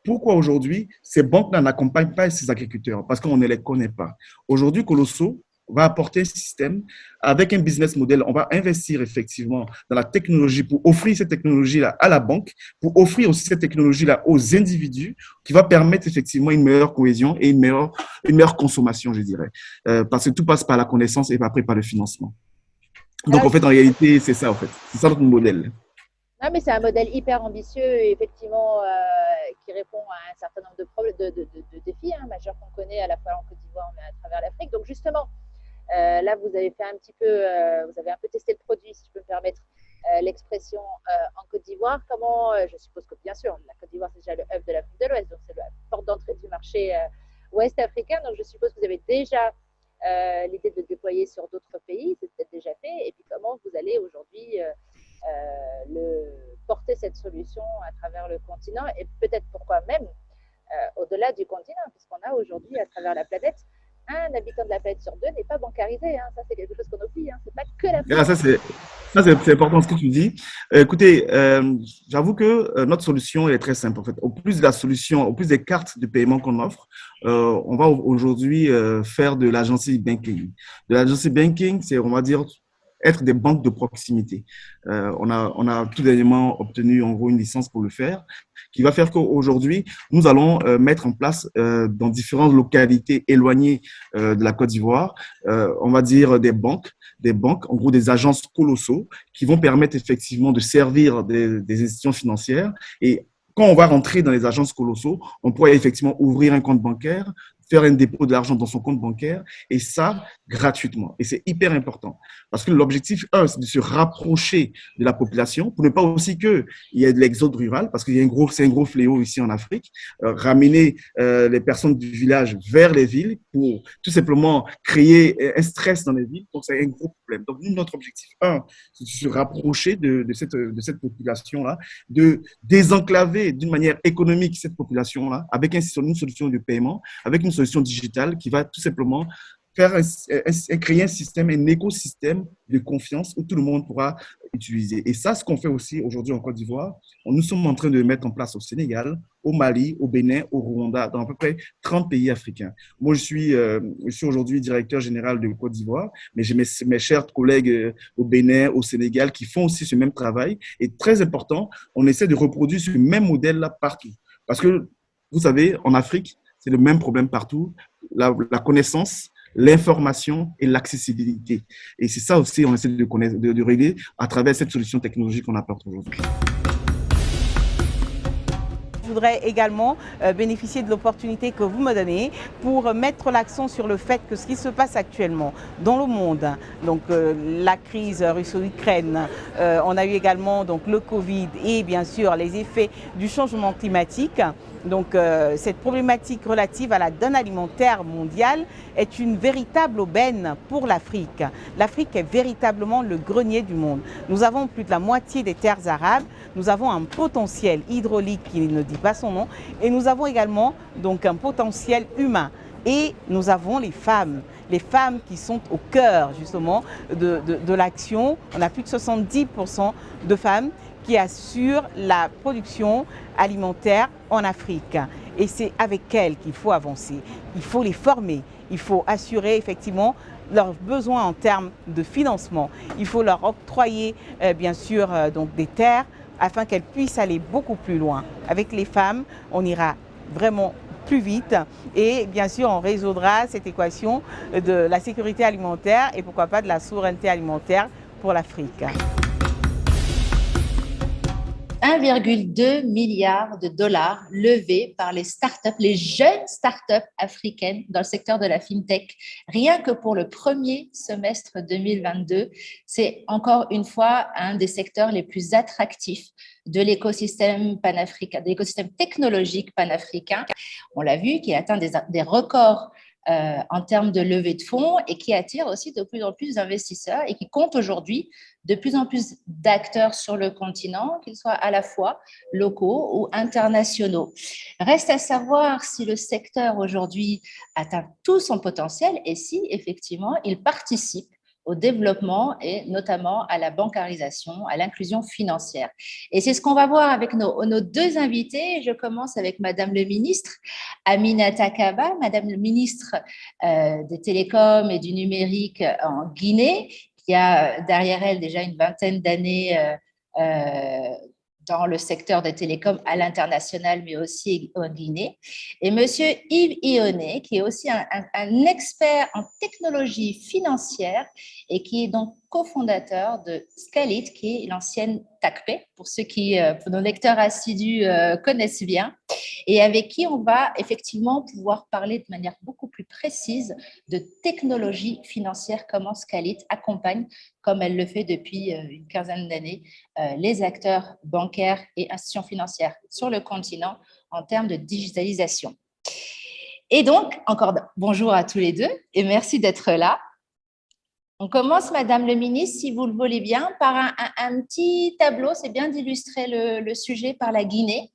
K: pourquoi aujourd'hui ces banques-là n'accompagnent pas ces agriculteurs? Parce qu'on ne les connaît pas. Aujourd'hui, Colosso va apporter un système avec un business model. On va investir effectivement dans la technologie pour offrir cette technologie-là à la banque, pour offrir aussi cette technologie-là aux individus, qui va permettre effectivement une meilleure cohésion et une meilleure consommation, je dirais. Parce que tout passe par la connaissance et après par le financement. Donc, en fait, en réalité, c'est ça, en fait. C'est ça notre modèle.
I: Non, mais c'est un modèle hyper ambitieux et effectivement qui répond à un certain nombre de défis majeurs qu'on connaît à la fois en Côte d'Ivoire mais à travers l'Afrique. Donc justement, là vous avez fait vous avez un peu testé le produit, si je peux me permettre l'expression, en Côte d'Ivoire. Comment, je suppose que bien sûr, la Côte d'Ivoire c'est déjà le hub de l'Afrique de l'Ouest, donc c'est la porte d'entrée du marché ouest africain. Donc je suppose que vous avez déjà l'idée de le déployer sur d'autres pays, c'est peut-être déjà fait. Et puis comment vous allez aujourd'hui porter cette solution à travers le continent et peut-être pourquoi même au-delà du continent, puisqu'on a aujourd'hui à travers la planète, un habitant de la planète sur deux n'est pas bancarisé. Ça, c'est quelque chose qu'on oublie. C'est pas que la
K: Ça, c'est important ce que tu dis. Écoutez, j'avoue que notre solution elle est très simple. En fait, au plus de la solution, au plus des cartes de paiement qu'on offre, on va aujourd'hui faire de l'agency banking. De l'agency banking, c'est, on va dire, être des banques de proximité. On a tout dernièrement obtenu en gros une licence pour le faire, qui va faire qu'aujourd'hui, nous allons mettre en place dans différentes localités éloignées de la Côte d'Ivoire, on va dire des banques, en gros des agences Colosso, qui vont permettre effectivement de servir des institutions financières. Et quand on va rentrer dans les agences Colosso, on pourra effectivement ouvrir un compte bancaire, faire un dépôt de l'argent dans son compte bancaire, et ça, gratuitement. Et c'est hyper important. Parce que l'objectif, c'est de se rapprocher de la population pour ne pas aussi qu'il y ait de l'exode rural, parce qu'il y a c'est un gros fléau ici en Afrique, ramener les personnes du village vers les villes pour tout simplement créer un stress dans les villes. Donc, c'est un gros problème. Donc, nous, notre objectif, c'est de se rapprocher de cette population-là, de désenclaver d'une manière économique cette population-là avec une solution de paiement, avec une solution digitale qui va tout simplement créer un système, un écosystème de confiance où tout le monde pourra utiliser. Et ça, ce qu'on fait aussi aujourd'hui en Côte d'Ivoire, nous sommes en train de mettre en place au Sénégal, au Mali, au Bénin, au Rwanda, dans à peu près 30 pays africains. Moi, je suis aujourd'hui directeur général de Côte d'Ivoire, mais j'ai mes chers collègues au Bénin, au Sénégal, qui font aussi ce même travail. Et très important, on essaie de reproduire ce même modèle-là partout. Parce que, vous savez, en Afrique, c'est le même problème partout. La connaissance, l'information et l'accessibilité. Et c'est ça aussi, on essaie de régler à travers cette solution technologique qu'on apporte aujourd'hui.
L: Je voudrais également bénéficier de l'opportunité que vous me donnez pour mettre l'accent sur le fait que ce qui se passe actuellement dans le monde, donc la crise russo-ukraine, on a eu également donc, le Covid et bien sûr les effets du changement climatique. Donc cette problématique relative à la donne alimentaire mondiale est une véritable aubaine pour l'Afrique. L'Afrique est véritablement le grenier du monde. Nous avons plus de la moitié des terres arables, nous avons un potentiel hydraulique qui ne dit pas son nom et nous avons également donc un potentiel humain. Et nous avons les femmes qui sont au cœur justement de l'action. On a plus de 70% de femmes qui assurent la production alimentaire en Afrique. Et c'est avec elles qu'il faut avancer. Il faut les former, il faut assurer effectivement leurs besoins en termes de financement. Il faut leur octroyer bien sûr donc des terres afin qu'elles puissent aller beaucoup plus loin. Avec les femmes, on ira vraiment plus vite et bien sûr on résoudra cette équation de la sécurité alimentaire et pourquoi pas de la souveraineté alimentaire pour l'Afrique.
A: 1,2 milliard de dollars levés par les startups, les jeunes startups africaines dans le secteur de la fintech, rien que pour le premier semestre 2022. C'est encore une fois un des secteurs les plus attractifs de l'écosystème panafricain, de l'écosystème technologique panafricain. On l'a vu, qui atteint des records en termes de levée de fonds et qui attire aussi de plus en plus d'investisseurs et qui compte aujourd'hui de plus en plus d'acteurs sur le continent, qu'ils soient à la fois locaux ou internationaux. Reste à savoir si le secteur aujourd'hui atteint tout son potentiel et si effectivement il participe au développement et notamment à la bancarisation, à l'inclusion financière. Et c'est ce qu'on va voir avec nos deux invités. Je commence avec Madame le ministre Aminata Kaba, Madame le ministre des Télécoms et du numérique en Guinée, qui a derrière elle déjà une vingtaine d'années dans le secteur des télécoms à l'international, mais aussi en Guinée. Et Monsieur Yves Ionnet, qui est aussi un expert en technologie financière et qui est donc cofondateur de Scalit, qui est l'ancienne TACPay, pour ceux pour nos lecteurs assidus connaissent bien, et avec qui on va effectivement pouvoir parler de manière beaucoup plus précise de technologie financière, comment Scalit accompagne, comme elle le fait depuis une quinzaine d'années, les acteurs bancaires et institutions financières sur le continent en termes de digitalisation. Et donc, encore bonjour à tous les deux et merci d'être là. On commence, Madame le ministre, si vous le voulez bien, par un petit tableau. C'est bien d'illustrer le sujet par la Guinée,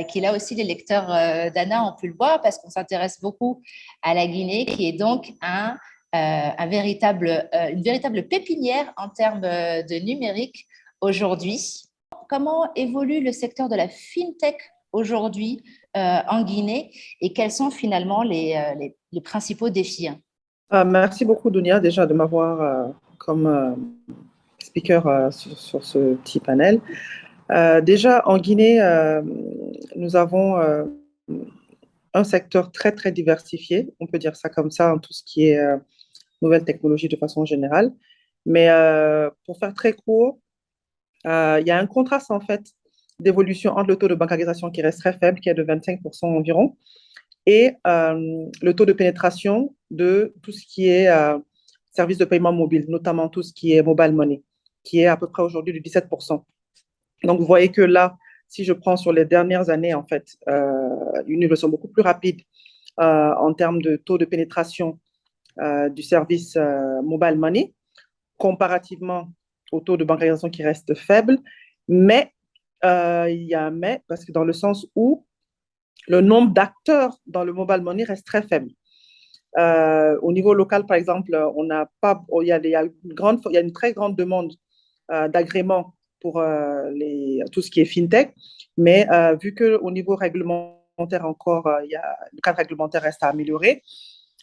A: qui là aussi les lecteurs d'Anna ont pu le voir parce qu'on s'intéresse beaucoup à la Guinée, qui est donc une véritable pépinière en termes de numérique aujourd'hui. Comment évolue le secteur de la fintech aujourd'hui en Guinée et quels sont finalement les principaux défis?
E: Merci beaucoup, Dounia, déjà de m'avoir comme speaker sur ce petit panel. Déjà, en Guinée, nous avons un secteur très, très diversifié, on peut dire ça comme ça, en tout ce qui est nouvelles technologies de façon générale. Mais pour faire très court, il y a un contraste, en fait, d'évolution entre le taux de bancarisation qui reste très faible, qui est de 25% environ,
M: et le taux de pénétration de tout ce qui est services de paiement mobile, notamment tout ce qui est mobile money, qui est à peu près aujourd'hui de 17%. Donc, vous voyez que là, si je prends sur les dernières années, en fait, une évolution beaucoup plus rapide en termes de taux de pénétration du service mobile money, comparativement au taux de bancarisation qui reste faible. Mais il y a un mais, parce que dans le sens où le nombre d'acteurs dans le mobile money reste très faible. Au niveau local, par exemple, on n'a pas, il y a une très grande demande d'agrément pour tout ce qui est fintech, mais vu qu'au niveau réglementaire encore, le cadre réglementaire reste à améliorer,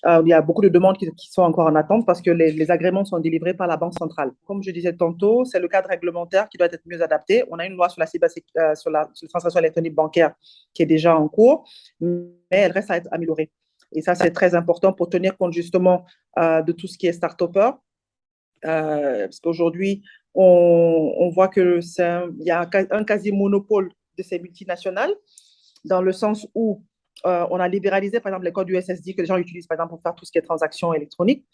M: il y a beaucoup de demandes qui sont encore en attente parce que les agréments sont délivrés par la Banque centrale. Comme je disais tantôt, c'est le cadre réglementaire qui doit être mieux adapté. On a une loi sur sur la transaction électronique bancaire qui est déjà en cours, mais elle reste à être améliorée. Et ça, c'est très important pour tenir compte justement de tout ce qui est start-upper. Parce qu'aujourd'hui, on voit qu'il y a un quasi-monopole de ces multinationales, dans le sens où on a libéralisé, par exemple, les codes USSD que les gens utilisent, par exemple, pour faire tout ce qui est transactions électroniques.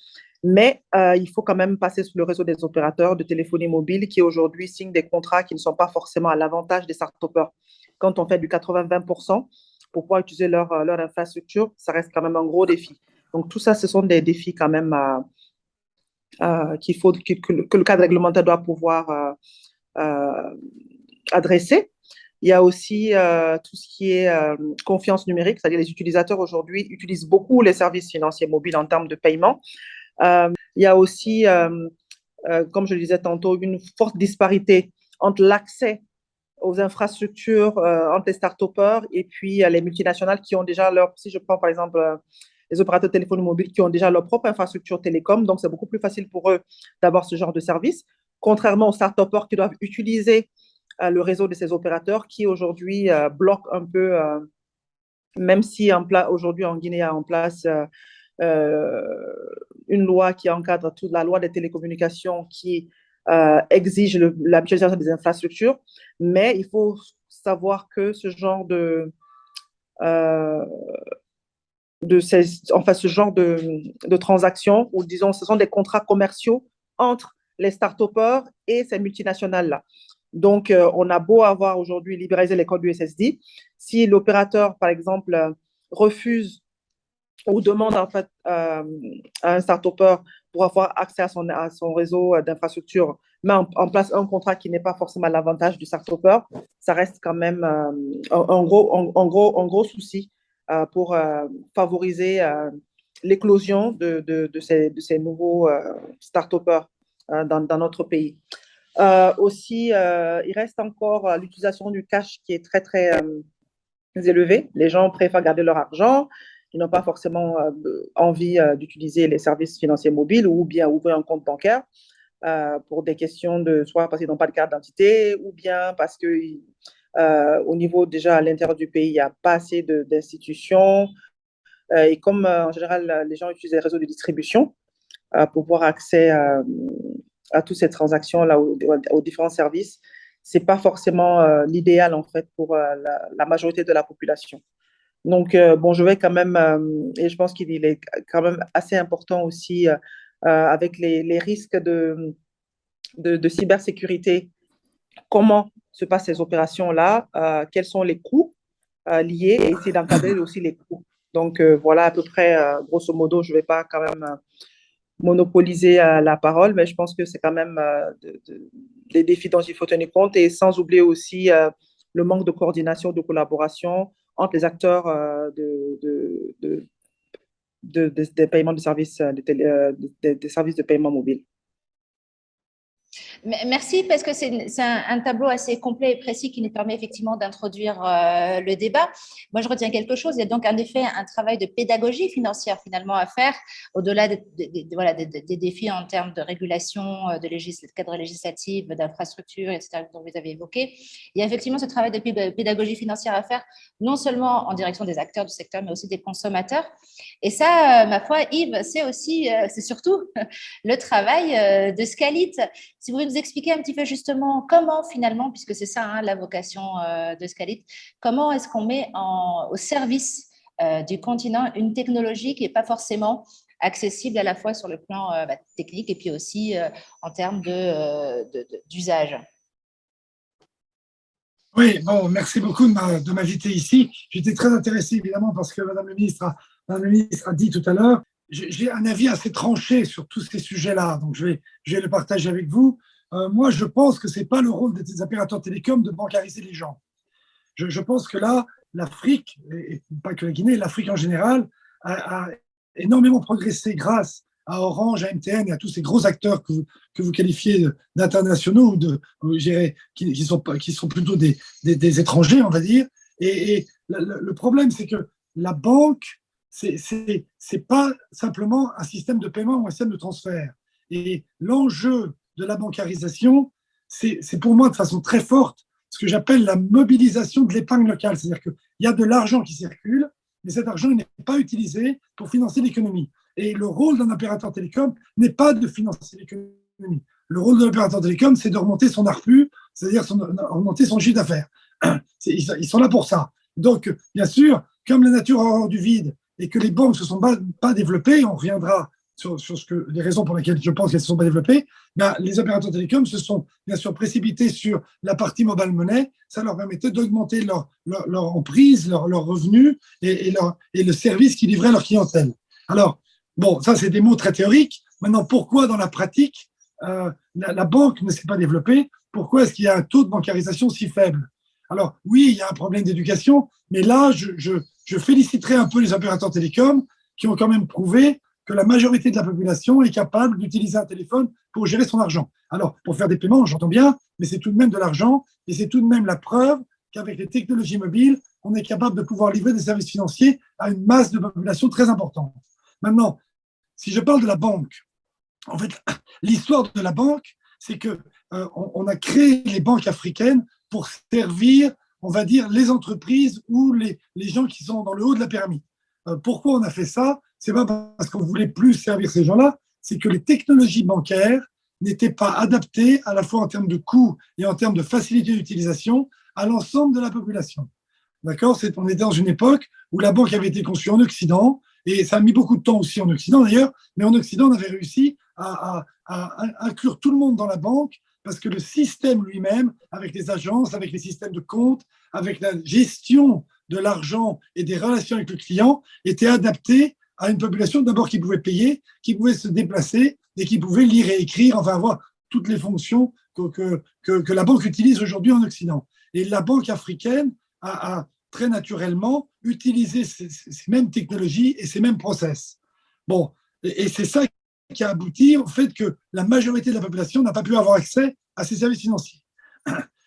M: Mais il faut quand même passer sur le réseau des opérateurs de téléphonie mobile qui, aujourd'hui, signent des contrats qui ne sont pas forcément à l'avantage des start-upers. Quand on fait du 80-20%, pour pouvoir utiliser leur infrastructure, ça reste quand même un gros défi. Donc, tout ça, ce sont des défis quand même que le cadre réglementaire doit pouvoir adresser. Il y a aussi tout ce qui est confiance numérique, c'est-à-dire les utilisateurs aujourd'hui utilisent beaucoup les services financiers mobiles en termes de paiement. Il y a aussi, comme je le disais tantôt, une forte disparité entre l'accès aux infrastructures entre les start-upers et puis les multinationales qui ont déjà si je prends par exemple les opérateurs de téléphonie mobile qui ont déjà leur propre infrastructure télécom, donc c'est beaucoup plus facile pour eux d'avoir ce genre de service, contrairement aux start-upers qui doivent utiliser le réseau de ces opérateurs qui aujourd'hui bloquent un peu, même si aujourd'hui en Guinée, il y a en place une loi qui encadre toute la loi des télécommunications qui exige la mutualisation des infrastructures, mais il faut savoir que ce genre de transactions, ou disons, ce sont des contrats commerciaux entre les start-upers et ces multinationales-là. Donc, on a beau avoir aujourd'hui libéralisé les codes USSD, si l'opérateur, par exemple, refuse ou demande en fait à un start-upper pour avoir accès à son réseau d'infrastructure, met en place un contrat qui n'est pas forcément à l'avantage du start-upper, ça reste quand même un gros souci pour favoriser l'éclosion de ces nouveaux start-uppers dans notre pays. Aussi, il reste encore l'utilisation du cash qui est très, très élevée. Les gens préfèrent garder leur argent. Ils n'ont pas forcément envie d'utiliser les services financiers mobiles ou bien ouvrir un compte bancaire pour des questions soit parce qu'ils n'ont pas de carte d'identité ou bien parce que au niveau déjà à l'intérieur du pays, il n'y a pas assez d'institutions. Et comme en général, les gens utilisent les réseaux de distribution pour avoir accès à toutes ces transactions-là, aux différents services, ce n'est pas forcément l'idéal en fait pour la majorité de la population. Donc, bon, je vais quand même, et je pense qu'il est quand même assez important aussi avec les risques de cybersécurité, comment se passent ces opérations-là, quels sont les coûts liés et essayer d'encadrer aussi les coûts. Donc, voilà à peu près, grosso modo, je ne vais pas quand même monopoliser la parole, mais je pense que c'est quand même des défis dont il faut tenir compte et sans oublier aussi le manque de coordination, de collaboration entre les acteurs des paiements de services, des services de paiement mobile.
A: Merci, parce que c'est un tableau assez complet et précis qui nous permet effectivement d'introduire le débat. Moi, je retiens quelque chose. Il y a donc en effet un travail de pédagogie financière finalement à faire, au-delà des défis en termes de régulation, de cadre législatif, d'infrastructures, etc., dont vous avez évoqué. Il y a effectivement ce travail de pédagogie financière à faire, non seulement en direction des acteurs du secteur, mais aussi des consommateurs. Et ça, ma foi, Yves, c'est surtout le travail de Scalit. Si vous pouvez nous expliquer un petit peu justement comment finalement, puisque c'est ça la vocation de Scalit, comment est-ce qu'on met au service du continent une technologie qui n'est pas forcément accessible à la fois sur le plan technique et puis aussi en termes d'usage.
N: Oui, bon, merci beaucoup de m'inviter ici. J'étais très intéressé, évidemment, parce que Madame le ministre a dit tout à l'heure, j'ai un avis assez tranché sur tous ces sujets-là, donc je vais le partager avec vous. Moi, je pense que ce n'est pas le rôle des opérateurs télécoms de bancariser les gens. Je pense que là, l'Afrique, et pas que la Guinée, l'Afrique en général, a énormément progressé grâce à Orange, à MTN et à tous ces gros acteurs que vous qualifiez d'internationaux ou qui sont plutôt des étrangers, on va dire. Et le problème, c'est que la banque, c'est pas simplement un système de paiement ou un système de transfert. Et l'enjeu de la bancarisation, c'est pour moi de façon très forte ce que j'appelle la mobilisation de l'épargne locale. C'est-à-dire qu'il y a de l'argent qui circule, mais cet argent n'est pas utilisé pour financer l'économie. Et le rôle d'un opérateur télécom n'est pas de financer l'économie. Le rôle de l'opérateur télécom, c'est de remonter son ARPU, c'est-à-dire remonter son chiffre d'affaires. Ils sont là pour ça. Donc, bien sûr, comme la nature a horreur du vide et que les banques ne se sont pas développées, on reviendra sur les raisons pour lesquelles je pense qu'elles ne se sont pas développées, les opérateurs télécoms se sont bien sûr précipités sur la partie mobile money. Ça leur permettait d'augmenter leur emprise, leur revenus et le service qu'ils livraient à leur clientèle. Alors, bon, ça, c'est des mots très théoriques. Maintenant, pourquoi dans la pratique, la banque ne s'est pas développée? Pourquoi est-ce qu'il y a un taux de bancarisation si faible? Alors, oui, il y a un problème d'éducation, mais là, je féliciterai un peu les opérateurs télécoms qui ont quand même prouvé que la majorité de la population est capable d'utiliser un téléphone pour gérer son argent. Alors, pour faire des paiements, j'entends bien, mais c'est tout de même de l'argent et c'est tout de même la preuve qu'avec les technologies mobiles, on est capable de pouvoir livrer des services financiers à une masse de population très importante. Maintenant, si je parle de la banque, en fait, l'histoire de la banque, c'est qu'on a créé les banques africaines pour servir, on va dire, les entreprises ou les gens qui sont dans le haut de la pyramide. Pourquoi on a fait ça? C'est pas parce qu'on voulait plus servir ces gens-là, c'est que les technologies bancaires n'étaient pas adaptées à la fois en termes de coûts et en termes de facilité d'utilisation à l'ensemble de la population. D'accord? On était dans une époque où la banque avait été conçue en Occident, et ça a mis beaucoup de temps aussi en Occident d'ailleurs, mais en Occident, on avait réussi à inclure tout le monde dans la banque parce que le système lui-même, avec les agences, avec les systèmes de compte, avec la gestion de l'argent et des relations avec le client, était adapté à une population d'abord qui pouvait payer, qui pouvait se déplacer et qui pouvait lire et écrire, enfin avoir toutes les fonctions que la banque utilise aujourd'hui en Occident. Et la banque africaine a très naturellement utilisé ces mêmes technologies et ces mêmes process. Bon, et c'est ça qui a abouti au fait que la majorité de la population n'a pas pu avoir accès à ces services financiers.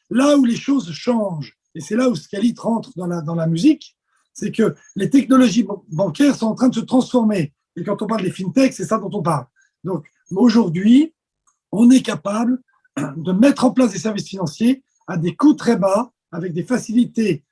N: Là où les choses changent, et c'est là où Scalit rentre dans la musique, c'est que les technologies bancaires sont en train de se transformer. Et quand on parle des fintechs, c'est ça dont on parle. Donc, aujourd'hui, on est capable de mettre en place des services financiers à des coûts très bas, avec des facilités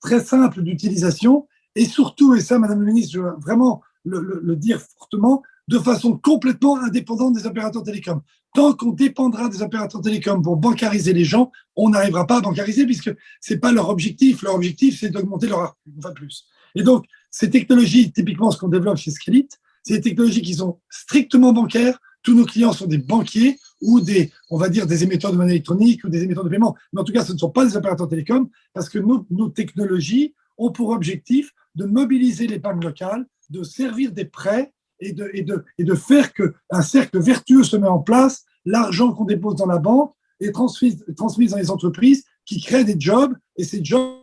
N: très simples d'utilisation, et surtout, et ça, Madame la Ministre, je veux vraiment le dire fortement, de façon complètement indépendante des opérateurs télécoms. Tant qu'on dépendra des opérateurs télécoms pour bancariser les gens, on n'arrivera pas à bancariser puisque ce n'est pas leur objectif. Leur objectif, c'est d'augmenter leur ARPU, pas plus. Et donc, ces technologies, typiquement ce qu'on développe chez Scalit, c'est des technologies qui sont strictement bancaires. Tous nos clients sont des banquiers ou on va dire des émetteurs de monnaie électronique ou des émetteurs de paiement. Mais en tout cas, ce ne sont pas des opérateurs télécoms parce que nos technologies ont pour objectif de mobiliser l'épargne locale, de servir des prêts et de faire qu'un cercle vertueux se met en place, l'argent qu'on dépose dans la banque est transmis dans les entreprises qui créent des jobs, et ces jobs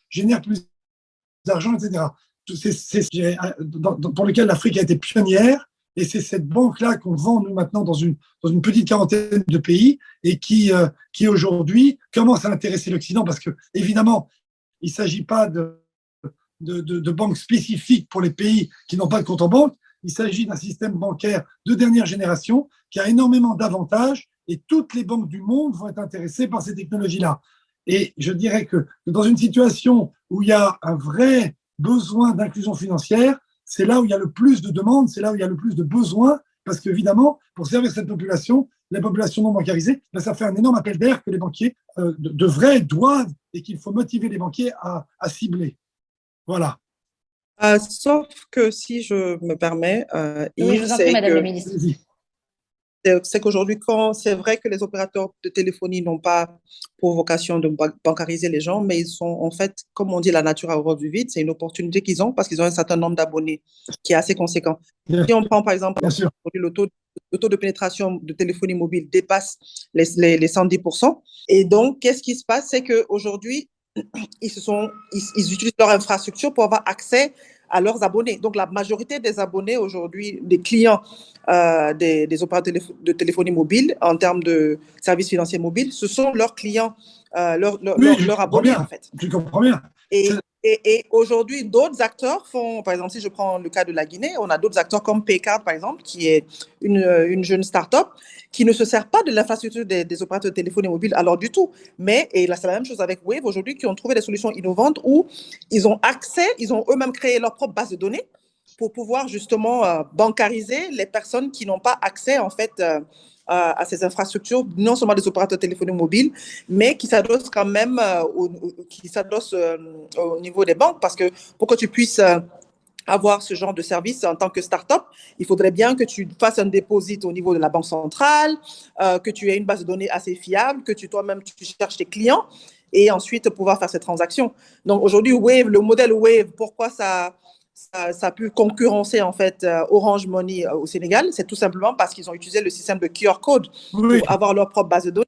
N: génèrent plus d'argent, etc. C'est pour lequel l'Afrique a été pionnière, et c'est cette banque-là qu'on vend, nous, maintenant, dans une petite quarantaine de pays, et qui aujourd'hui commence à intéresser l'Occident, parce que, évidemment, il ne s'agit pas de banques spécifiques pour les pays qui n'ont pas de compte en banque. Il s'agit d'un système bancaire de dernière génération qui a énormément d'avantages et toutes les banques du monde vont être intéressées par ces technologies-là. Et je dirais que dans une situation où il y a un vrai besoin d'inclusion financière, c'est là où il y a le plus de demandes, c'est là où il y a le plus de besoins parce qu'évidemment, pour servir cette population, la population non bancarisée, ben, ça fait un énorme appel d'air que les banquiers devraient, doivent, et qu'il faut motiver les banquiers à cibler. Voilà.
M: Sauf que si je me permets,
A: Oui, je vous en prie, Madame la Ministre.
M: C'est qu'aujourd'hui, c'est vrai que les opérateurs de téléphonie n'ont pas pour vocation de bancariser les gens, mais ils sont en fait, comme on dit, la nature a horreur du vide, c'est une opportunité qu'ils ont parce qu'ils ont un certain nombre d'abonnés qui est assez conséquent. Si on prend par exemple le taux de pénétration de téléphonie mobile dépasse les 110%, et donc qu'est-ce qui se passe, c'est qu'aujourd'hui, ils utilisent leur infrastructure pour avoir accès à leurs abonnés. Donc, la majorité des abonnés aujourd'hui, des clients des opérateurs de téléphonie mobile, en termes de services financiers mobiles, ce sont leurs clients, leurs abonnés, en fait.
N: Je comprends bien.
M: Et aujourd'hui, d'autres acteurs font, par exemple, si je prends le cas de la Guinée, on a d'autres acteurs comme Paycard, par exemple, qui est une jeune start-up qui ne se sert pas de l'infrastructure des opérateurs de téléphonie mobile alors du tout. Et là, c'est la même chose avec Wave aujourd'hui, qui ont trouvé des solutions innovantes où ils ont accès, ils ont eux-mêmes créé leur propre base de données pour pouvoir justement bancariser les personnes qui n'ont pas accès, en fait, à ces infrastructures, non seulement des opérateurs de téléphonie mobile, mais qui s'adossent quand même au niveau des banques, parce que pour que tu puisses avoir ce genre de service en tant que start-up, il faudrait bien que tu fasses un dépôt au niveau de la banque centrale, que tu aies une base de données assez fiable, que toi-même tu cherches tes clients et ensuite pouvoir faire ces transactions. Donc aujourd'hui, Wave, le modèle Wave, pourquoi ça a pu concurrencer en fait Orange Money au Sénégal, c'est tout simplement parce qu'ils ont utilisé le système de QR code pour avoir leur propre base de données.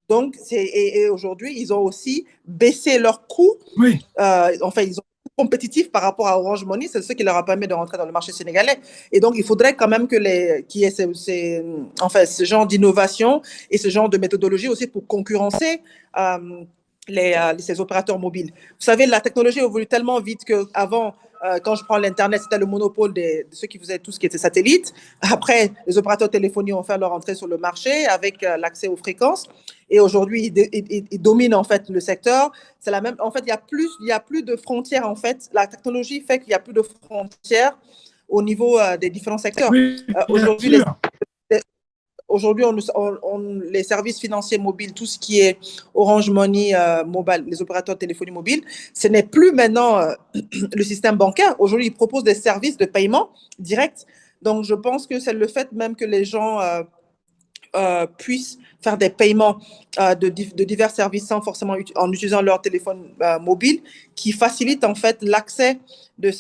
M: Donc, et aujourd'hui, ils ont aussi baissé leurs coûts. Enfin, ils ont compétitifs par rapport à Orange Money, c'est ce qui leur a permis de rentrer dans le marché sénégalais. Et donc, il faudrait quand même qu'il y ait ce genre d'innovation et ce genre de méthodologie aussi pour concurrencer ces opérateurs mobiles. Vous savez, la technologie évolue tellement vite qu'avant, quand je prends l'Internet, c'était le monopole de ceux qui faisaient tout ce qui était satellite. Après, les opérateurs téléphoniques ont fait leur entrée sur le marché avec l'accès aux fréquences. Et aujourd'hui, ils dominent en fait le secteur. C'est la même. En fait, il y a plus de frontières. En fait, la technologie fait qu'il y a plus de frontières au niveau des différents secteurs. Aujourd'hui, les services financiers mobiles, tout ce qui est Orange Money, mobile, les opérateurs de téléphonie mobile, ce n'est plus maintenant le système bancaire. Aujourd'hui, ils proposent des services de paiement direct. Donc, je pense que c'est le fait même que les gens puissent faire des paiements de divers services sans forcément en utilisant leur téléphone mobile qui facilite en fait l'accès de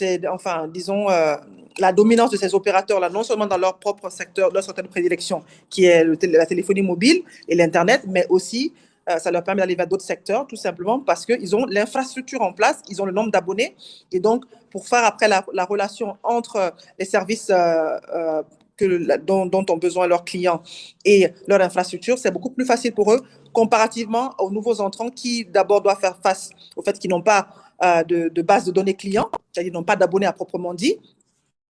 M: la dominance de ces opérateurs-là, non seulement dans leur propre secteur, leur secteur de prédilection, qui est la téléphonie mobile et l'Internet, mais aussi ça leur permet d'aller vers d'autres secteurs, tout simplement parce qu'ils ont l'infrastructure en place, ils ont le nombre d'abonnés. Et donc, pour faire après la relation entre les services dont ont besoin leurs clients et leur infrastructure, c'est beaucoup plus facile pour eux comparativement aux nouveaux entrants qui d'abord doivent faire face au fait qu'ils n'ont pas de base de données clients, c'est-à-dire qu'ils n'ont pas d'abonnés à proprement dit.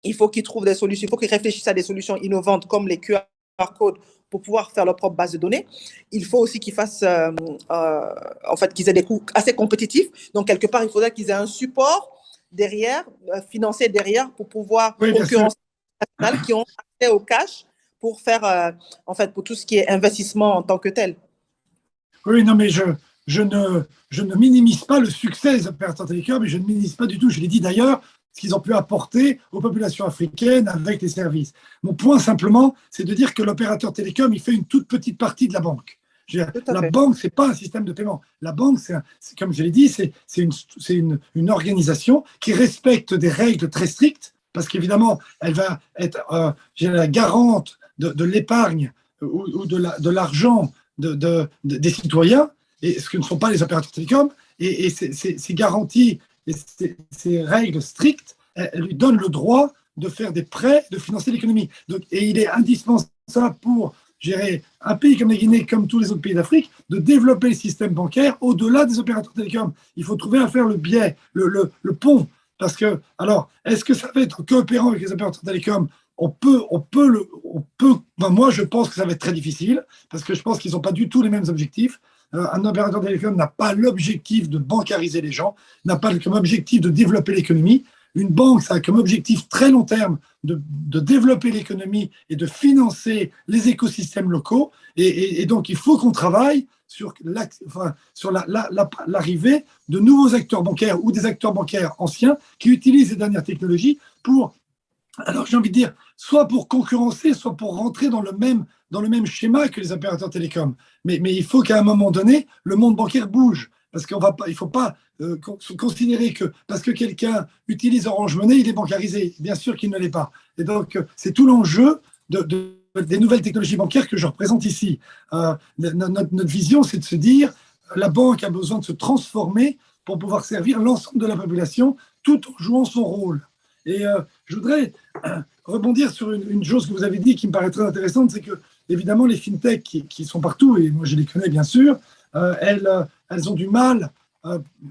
M: Il faut qu'ils trouvent des solutions, il faut qu'ils réfléchissent à des solutions innovantes comme les QR codes pour pouvoir faire leur propre base de données. Il faut aussi qu'ils fassent, en fait, qu'ils aient des coûts assez compétitifs. Donc, quelque part, il faudrait qu'ils aient un support derrière, financier derrière, pour pouvoir concurrencer les nationales qui ont accès au cash pour faire, en fait, pour tout ce qui est investissement en tant que tel.
N: Oui, non, mais je ne minimise pas le succès des opérateurs télécoms, mais je ne minimise pas du tout, je l'ai dit d'ailleurs, ce qu'ils ont pu apporter aux populations africaines avec les services. Mon point simplement, c'est de dire que l'opérateur télécom, il fait une toute petite partie de la banque. La banque, ce n'est pas un système de paiement. La banque, comme je l'ai dit, c'est une organisation qui respecte des règles très strictes, parce qu'évidemment, elle va être la garante de l'épargne ou de l'argent des citoyens, et ce que ne sont pas les opérateurs télécoms, et ces garanties et ces règles strictes, elles lui donnent le droit de faire des prêts, de financer l'économie. Et il est indispensable pour gérer un pays comme la Guinée, comme tous les autres pays d'Afrique, de développer le système bancaire au-delà des opérateurs télécoms. Il faut trouver à faire le biais, le pont. Parce que, alors, est-ce que ça va être coopérant avec les opérateurs télécoms ? Moi, je pense que ça va être très difficile, parce que je pense qu'ils n'ont pas du tout les mêmes objectifs. Un opérateur télécom n'a pas l'objectif de bancariser les gens, n'a pas comme objectif de développer l'économie. Une banque, ça a comme objectif très long terme de développer l'économie et de financer les écosystèmes locaux. Et donc, il faut qu'on travaille sur l'arrivée de nouveaux acteurs bancaires ou des acteurs bancaires anciens qui utilisent les dernières technologies pour, alors j'ai envie de dire, soit pour concurrencer, soit pour rentrer dans le même schéma que les opérateurs télécoms. Mais il faut qu'à un moment donné, le monde bancaire bouge. Parce qu'il ne faut pas considérer que parce que quelqu'un utilise Orange Money, il est bancarisé. Bien sûr qu'il ne l'est pas. Et donc, c'est tout l'enjeu des nouvelles technologies bancaires que je représente ici. Notre vision, c'est de se dire la banque a besoin de se transformer pour pouvoir servir l'ensemble de la population tout en jouant son rôle. Et je voudrais rebondir sur une chose que vous avez dit qui me paraît très intéressante, c'est que, évidemment, les fintechs qui sont partout, et moi je les connais bien sûr, elles ont du mal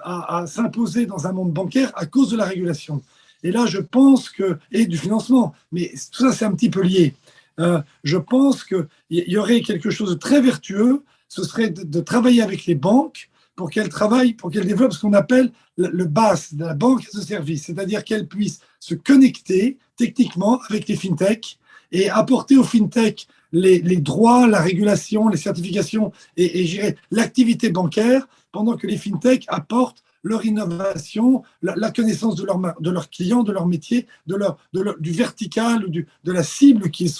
N: à s'imposer dans un monde bancaire à cause de la régulation. Et là, je pense que, et du financement, mais tout ça, c'est un petit peu lié. Je pense qu'il y aurait quelque chose de très vertueux, ce serait de travailler avec les banques pour qu'elles développent ce qu'on appelle le BaaS, de la banque as a service, c'est-à-dire qu'elles puissent se connecter techniquement avec les fintechs et apporter aux fintechs les droits, la régulation, les certifications et gérer l'activité bancaire pendant que les fintechs apportent leur innovation, la connaissance de leurs clients, de leur métier, du vertical, de la cible qu'ils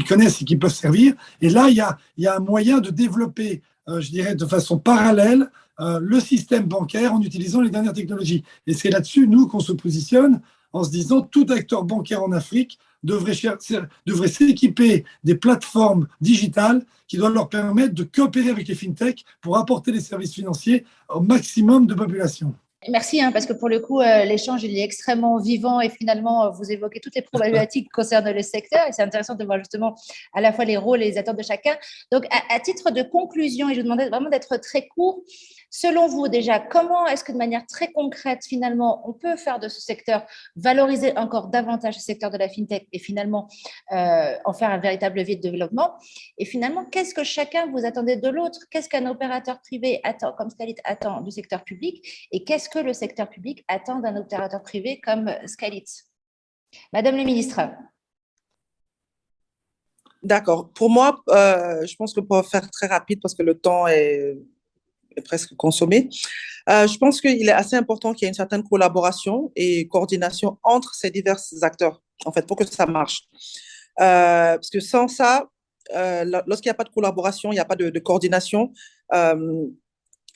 N: connaissent et qu'ils peuvent servir. Et là, il y a un moyen de développer, je dirais, de façon parallèle, le système bancaire en utilisant les dernières technologies. Et c'est là-dessus, nous, qu'on se positionne en se disant tout acteur bancaire en Afrique devrait s'équiper des plateformes digitales qui doivent leur permettre de coopérer avec les fintechs pour apporter les services financiers au maximum de population.
A: Merci, parce que pour le coup, l'échange il est extrêmement vivant et finalement, vous évoquez toutes les problématiques concernant le secteur et c'est intéressant de voir justement à la fois les rôles et les attentes de chacun. Donc, à titre de conclusion, et je vous demandais vraiment d'être très court, selon vous déjà, comment est-ce que de manière très concrète, finalement, on peut faire de ce secteur, valoriser encore davantage ce secteur de la fintech et finalement en faire un véritable levier de développement? Et finalement, qu'est-ce que chacun vous attendez de l'autre? Qu'est-ce qu'un opérateur privé attend, comme Skylit attend du secteur public? Et qu'est-ce que le secteur public attend d'un opérateur privé comme Skylit? Madame la ministre.
M: D'accord. Pour moi, je pense que pour faire très rapide, parce que le temps est presque consommé, je pense qu'il est assez important qu'il y ait une certaine collaboration et coordination entre ces divers acteurs, en fait, pour que ça marche. Parce que sans ça, lorsqu'il n'y a pas de collaboration, il n'y a pas de coordination,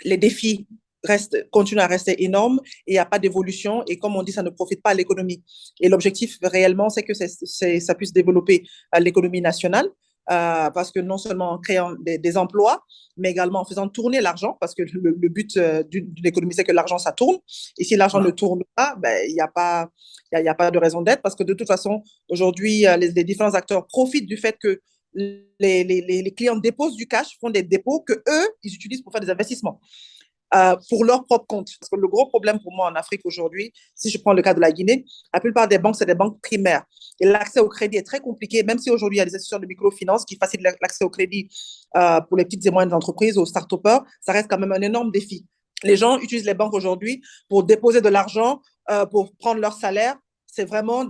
M: les défis continuent à rester énormes et il n'y a pas d'évolution. Et comme on dit, ça ne profite pas à l'économie. Et l'objectif réellement, c'est que ça puisse développer l'économie nationale. Parce que non seulement en créant des emplois, mais également en faisant tourner l'argent, parce que le but d'une économie, c'est que l'argent, ça tourne. Et si l'argent ne tourne pas, il n'y a pas de raison d'être, parce que de toute façon, aujourd'hui, les différents acteurs profitent du fait que les clients déposent du cash, font des dépôts que eux, ils utilisent pour faire des investissements. Pour leur propre compte. Parce que le gros problème pour moi en Afrique aujourd'hui, si je prends le cas de la Guinée, la plupart des banques, c'est des banques primaires. Et l'accès au crédit est très compliqué, même si aujourd'hui, il y a des institutions de microfinance qui facilitent l'accès au crédit pour les petites et moyennes entreprises, aux start-upers, ça reste quand même un énorme défi. Les gens utilisent les banques aujourd'hui pour déposer de l'argent, pour prendre leur salaire. C'est vraiment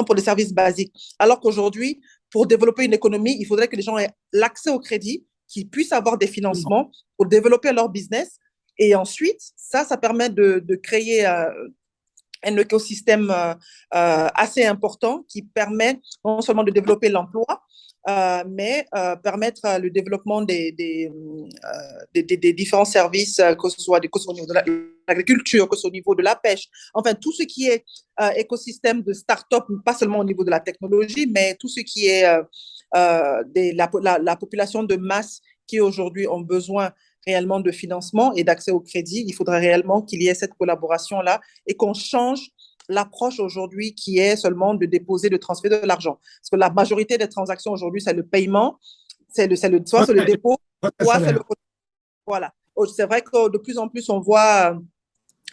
M: pour des services basiques. Alors qu'aujourd'hui, pour développer une économie, il faudrait que les gens aient l'accès au crédit, qu'ils puissent avoir des financements pour développer leur business. Et ensuite, ça permet de créer un écosystème assez important qui permet non seulement de développer l'emploi, mais permettre le développement des différents services, que ce soit au niveau de l'agriculture, que ce soit au niveau de la pêche, enfin tout ce qui est écosystème de start-up, pas seulement au niveau de la technologie, mais tout ce qui est la population de masse qui aujourd'hui ont besoin réellement de financement et d'accès au crédit. Il faudrait réellement qu'il y ait cette collaboration-là et qu'on change l'approche aujourd'hui qui est seulement de déposer, de transférer de l'argent. Parce que la majorité des transactions aujourd'hui, c'est le paiement, soit c'est le dépôt, soit c'est le... Voilà. C'est vrai que de plus en plus, on voit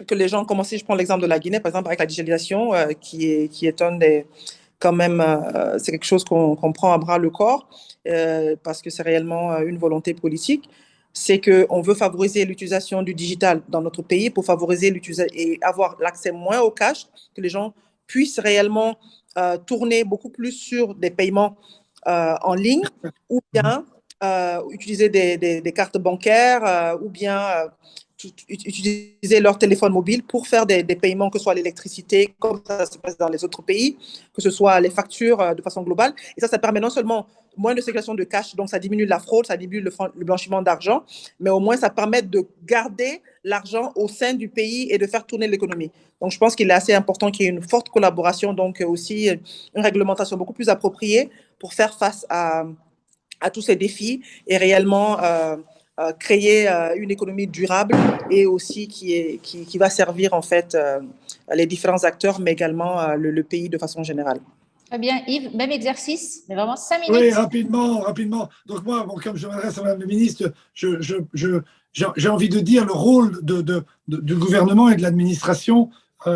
M: que les gens commencent, si je prends l'exemple de la Guinée, par exemple, avec la digitalisation, qui est un des... Quand même, c'est quelque chose qu'on prend à bras le corps parce que c'est réellement une volonté politique. c'est qu'on veut favoriser l'utilisation du digital dans notre pays pour favoriser l'utilisation et avoir l'accès moins au cash, que les gens puissent réellement tourner beaucoup plus sur des paiements en ligne ou bien utiliser des cartes bancaires ou bien utiliser leur téléphone mobile pour faire des paiements, que ce soit l'électricité, comme ça se passe dans les autres pays, que ce soit les factures de façon globale. Et ça permet non seulement moins de circulation de cash, donc ça diminue la fraude, ça diminue le blanchiment d'argent, mais au moins ça permet de garder l'argent au sein du pays et de faire tourner l'économie. Donc je pense qu'il est assez important qu'il y ait une forte collaboration, donc aussi une réglementation beaucoup plus appropriée pour faire face à tous ces défis et réellement créer une économie durable et aussi qui va servir en fait les différents acteurs, mais également le pays de façon générale.
A: Très bien. Yves, même exercice, mais vraiment 5 minutes.
N: Oui, rapidement. Donc moi, bon, comme je m'adresse à Mme la ministre, j'ai envie de dire le rôle du gouvernement et de l'administration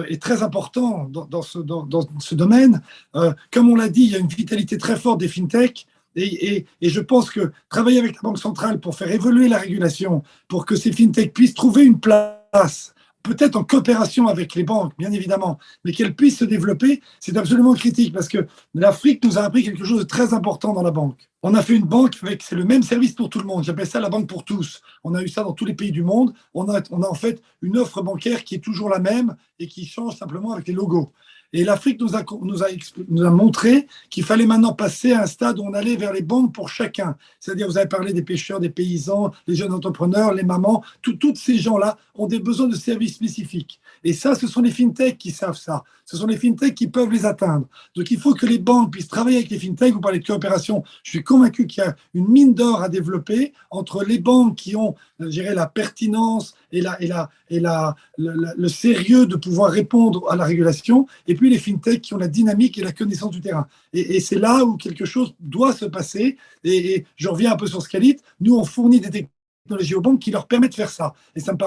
N: est très important dans ce domaine. Comme on l'a dit, il y a une vitalité très forte des fintechs. Et je pense que travailler avec la Banque centrale pour faire évoluer la régulation, pour que ces fintechs puissent trouver une place, peut-être en coopération avec les banques, bien évidemment, mais qu'elles puissent se développer, c'est absolument critique parce que l'Afrique nous a appris quelque chose de très important dans la banque. On a fait une banque c'est le même service pour tout le monde. J'appelle ça la banque pour tous. On a eu ça dans tous les pays du monde. On a en fait une offre bancaire qui est toujours la même et qui change simplement avec les logos. Et l'Afrique nous a montré qu'il fallait maintenant passer à un stade où on allait vers les banques pour chacun. C'est-à-dire, vous avez parlé des pêcheurs, des paysans, les jeunes entrepreneurs, les mamans. Tous ces gens-là ont des besoins de services spécifiques. Et ça, ce sont les fintechs qui savent ça. Ce sont les fintechs qui peuvent les atteindre. Donc, il faut que les banques puissent travailler avec les fintechs. Vous parlez de coopération. Je suis convaincu qu'il y a une mine d'or à développer entre les banques qui ont, je dirais, la pertinence et le sérieux de pouvoir répondre à la régulation, et puis les fintechs qui ont la dynamique et la connaissance du terrain. Et c'est là où quelque chose doit se passer. Et je reviens un peu sur Scalit. Nous, on fournit des technologies aux banques qui leur permettent de faire ça. Et ça me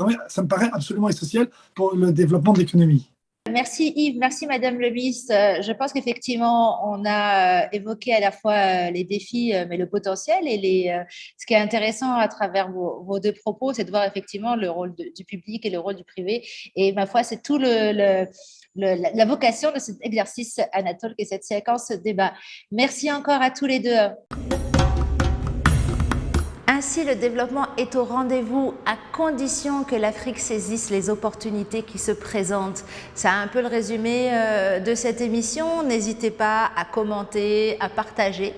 N: paraît absolument essentiel pour le développement de l'économie.
A: Merci Yves, merci Madame le ministre. Je pense qu'effectivement, on a évoqué à la fois les défis, mais le potentiel. Et ce qui est intéressant à travers vos deux propos, c'est de voir effectivement le rôle du public et le rôle du privé. Et ma foi, c'est tout la vocation de cet exercice Anatole et cette séquence de débat. Merci encore à tous les deux. Ainsi, le développement est au rendez-vous à condition que l'Afrique saisisse les opportunités qui se présentent. C'est un peu le résumé de cette émission. N'hésitez pas à commenter, à partager.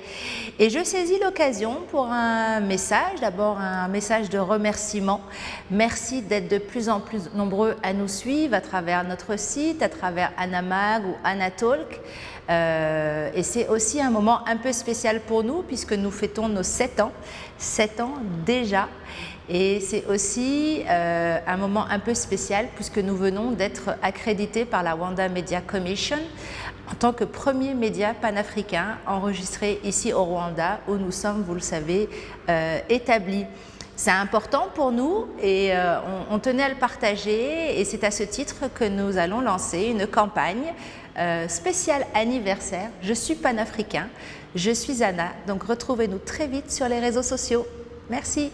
A: Et je saisis l'occasion pour un message, d'abord un message de remerciement. Merci d'être de plus en plus nombreux à nous suivre à travers notre site, à travers Anamag ou Anatalk. Et c'est aussi un moment un peu spécial pour nous puisque nous fêtons nos 7 ans. 7 ans déjà, et c'est aussi un moment un peu spécial puisque nous venons d'être accrédités par la Rwanda Media Commission en tant que premier média panafricain enregistré ici au Rwanda où nous sommes, vous le savez, établis. C'est important pour nous et on tenait à le partager, et c'est à ce titre que nous allons lancer une campagne spéciale anniversaire. Je suis panafricain, je suis Anna, donc retrouvez-nous très vite sur les réseaux sociaux. Merci.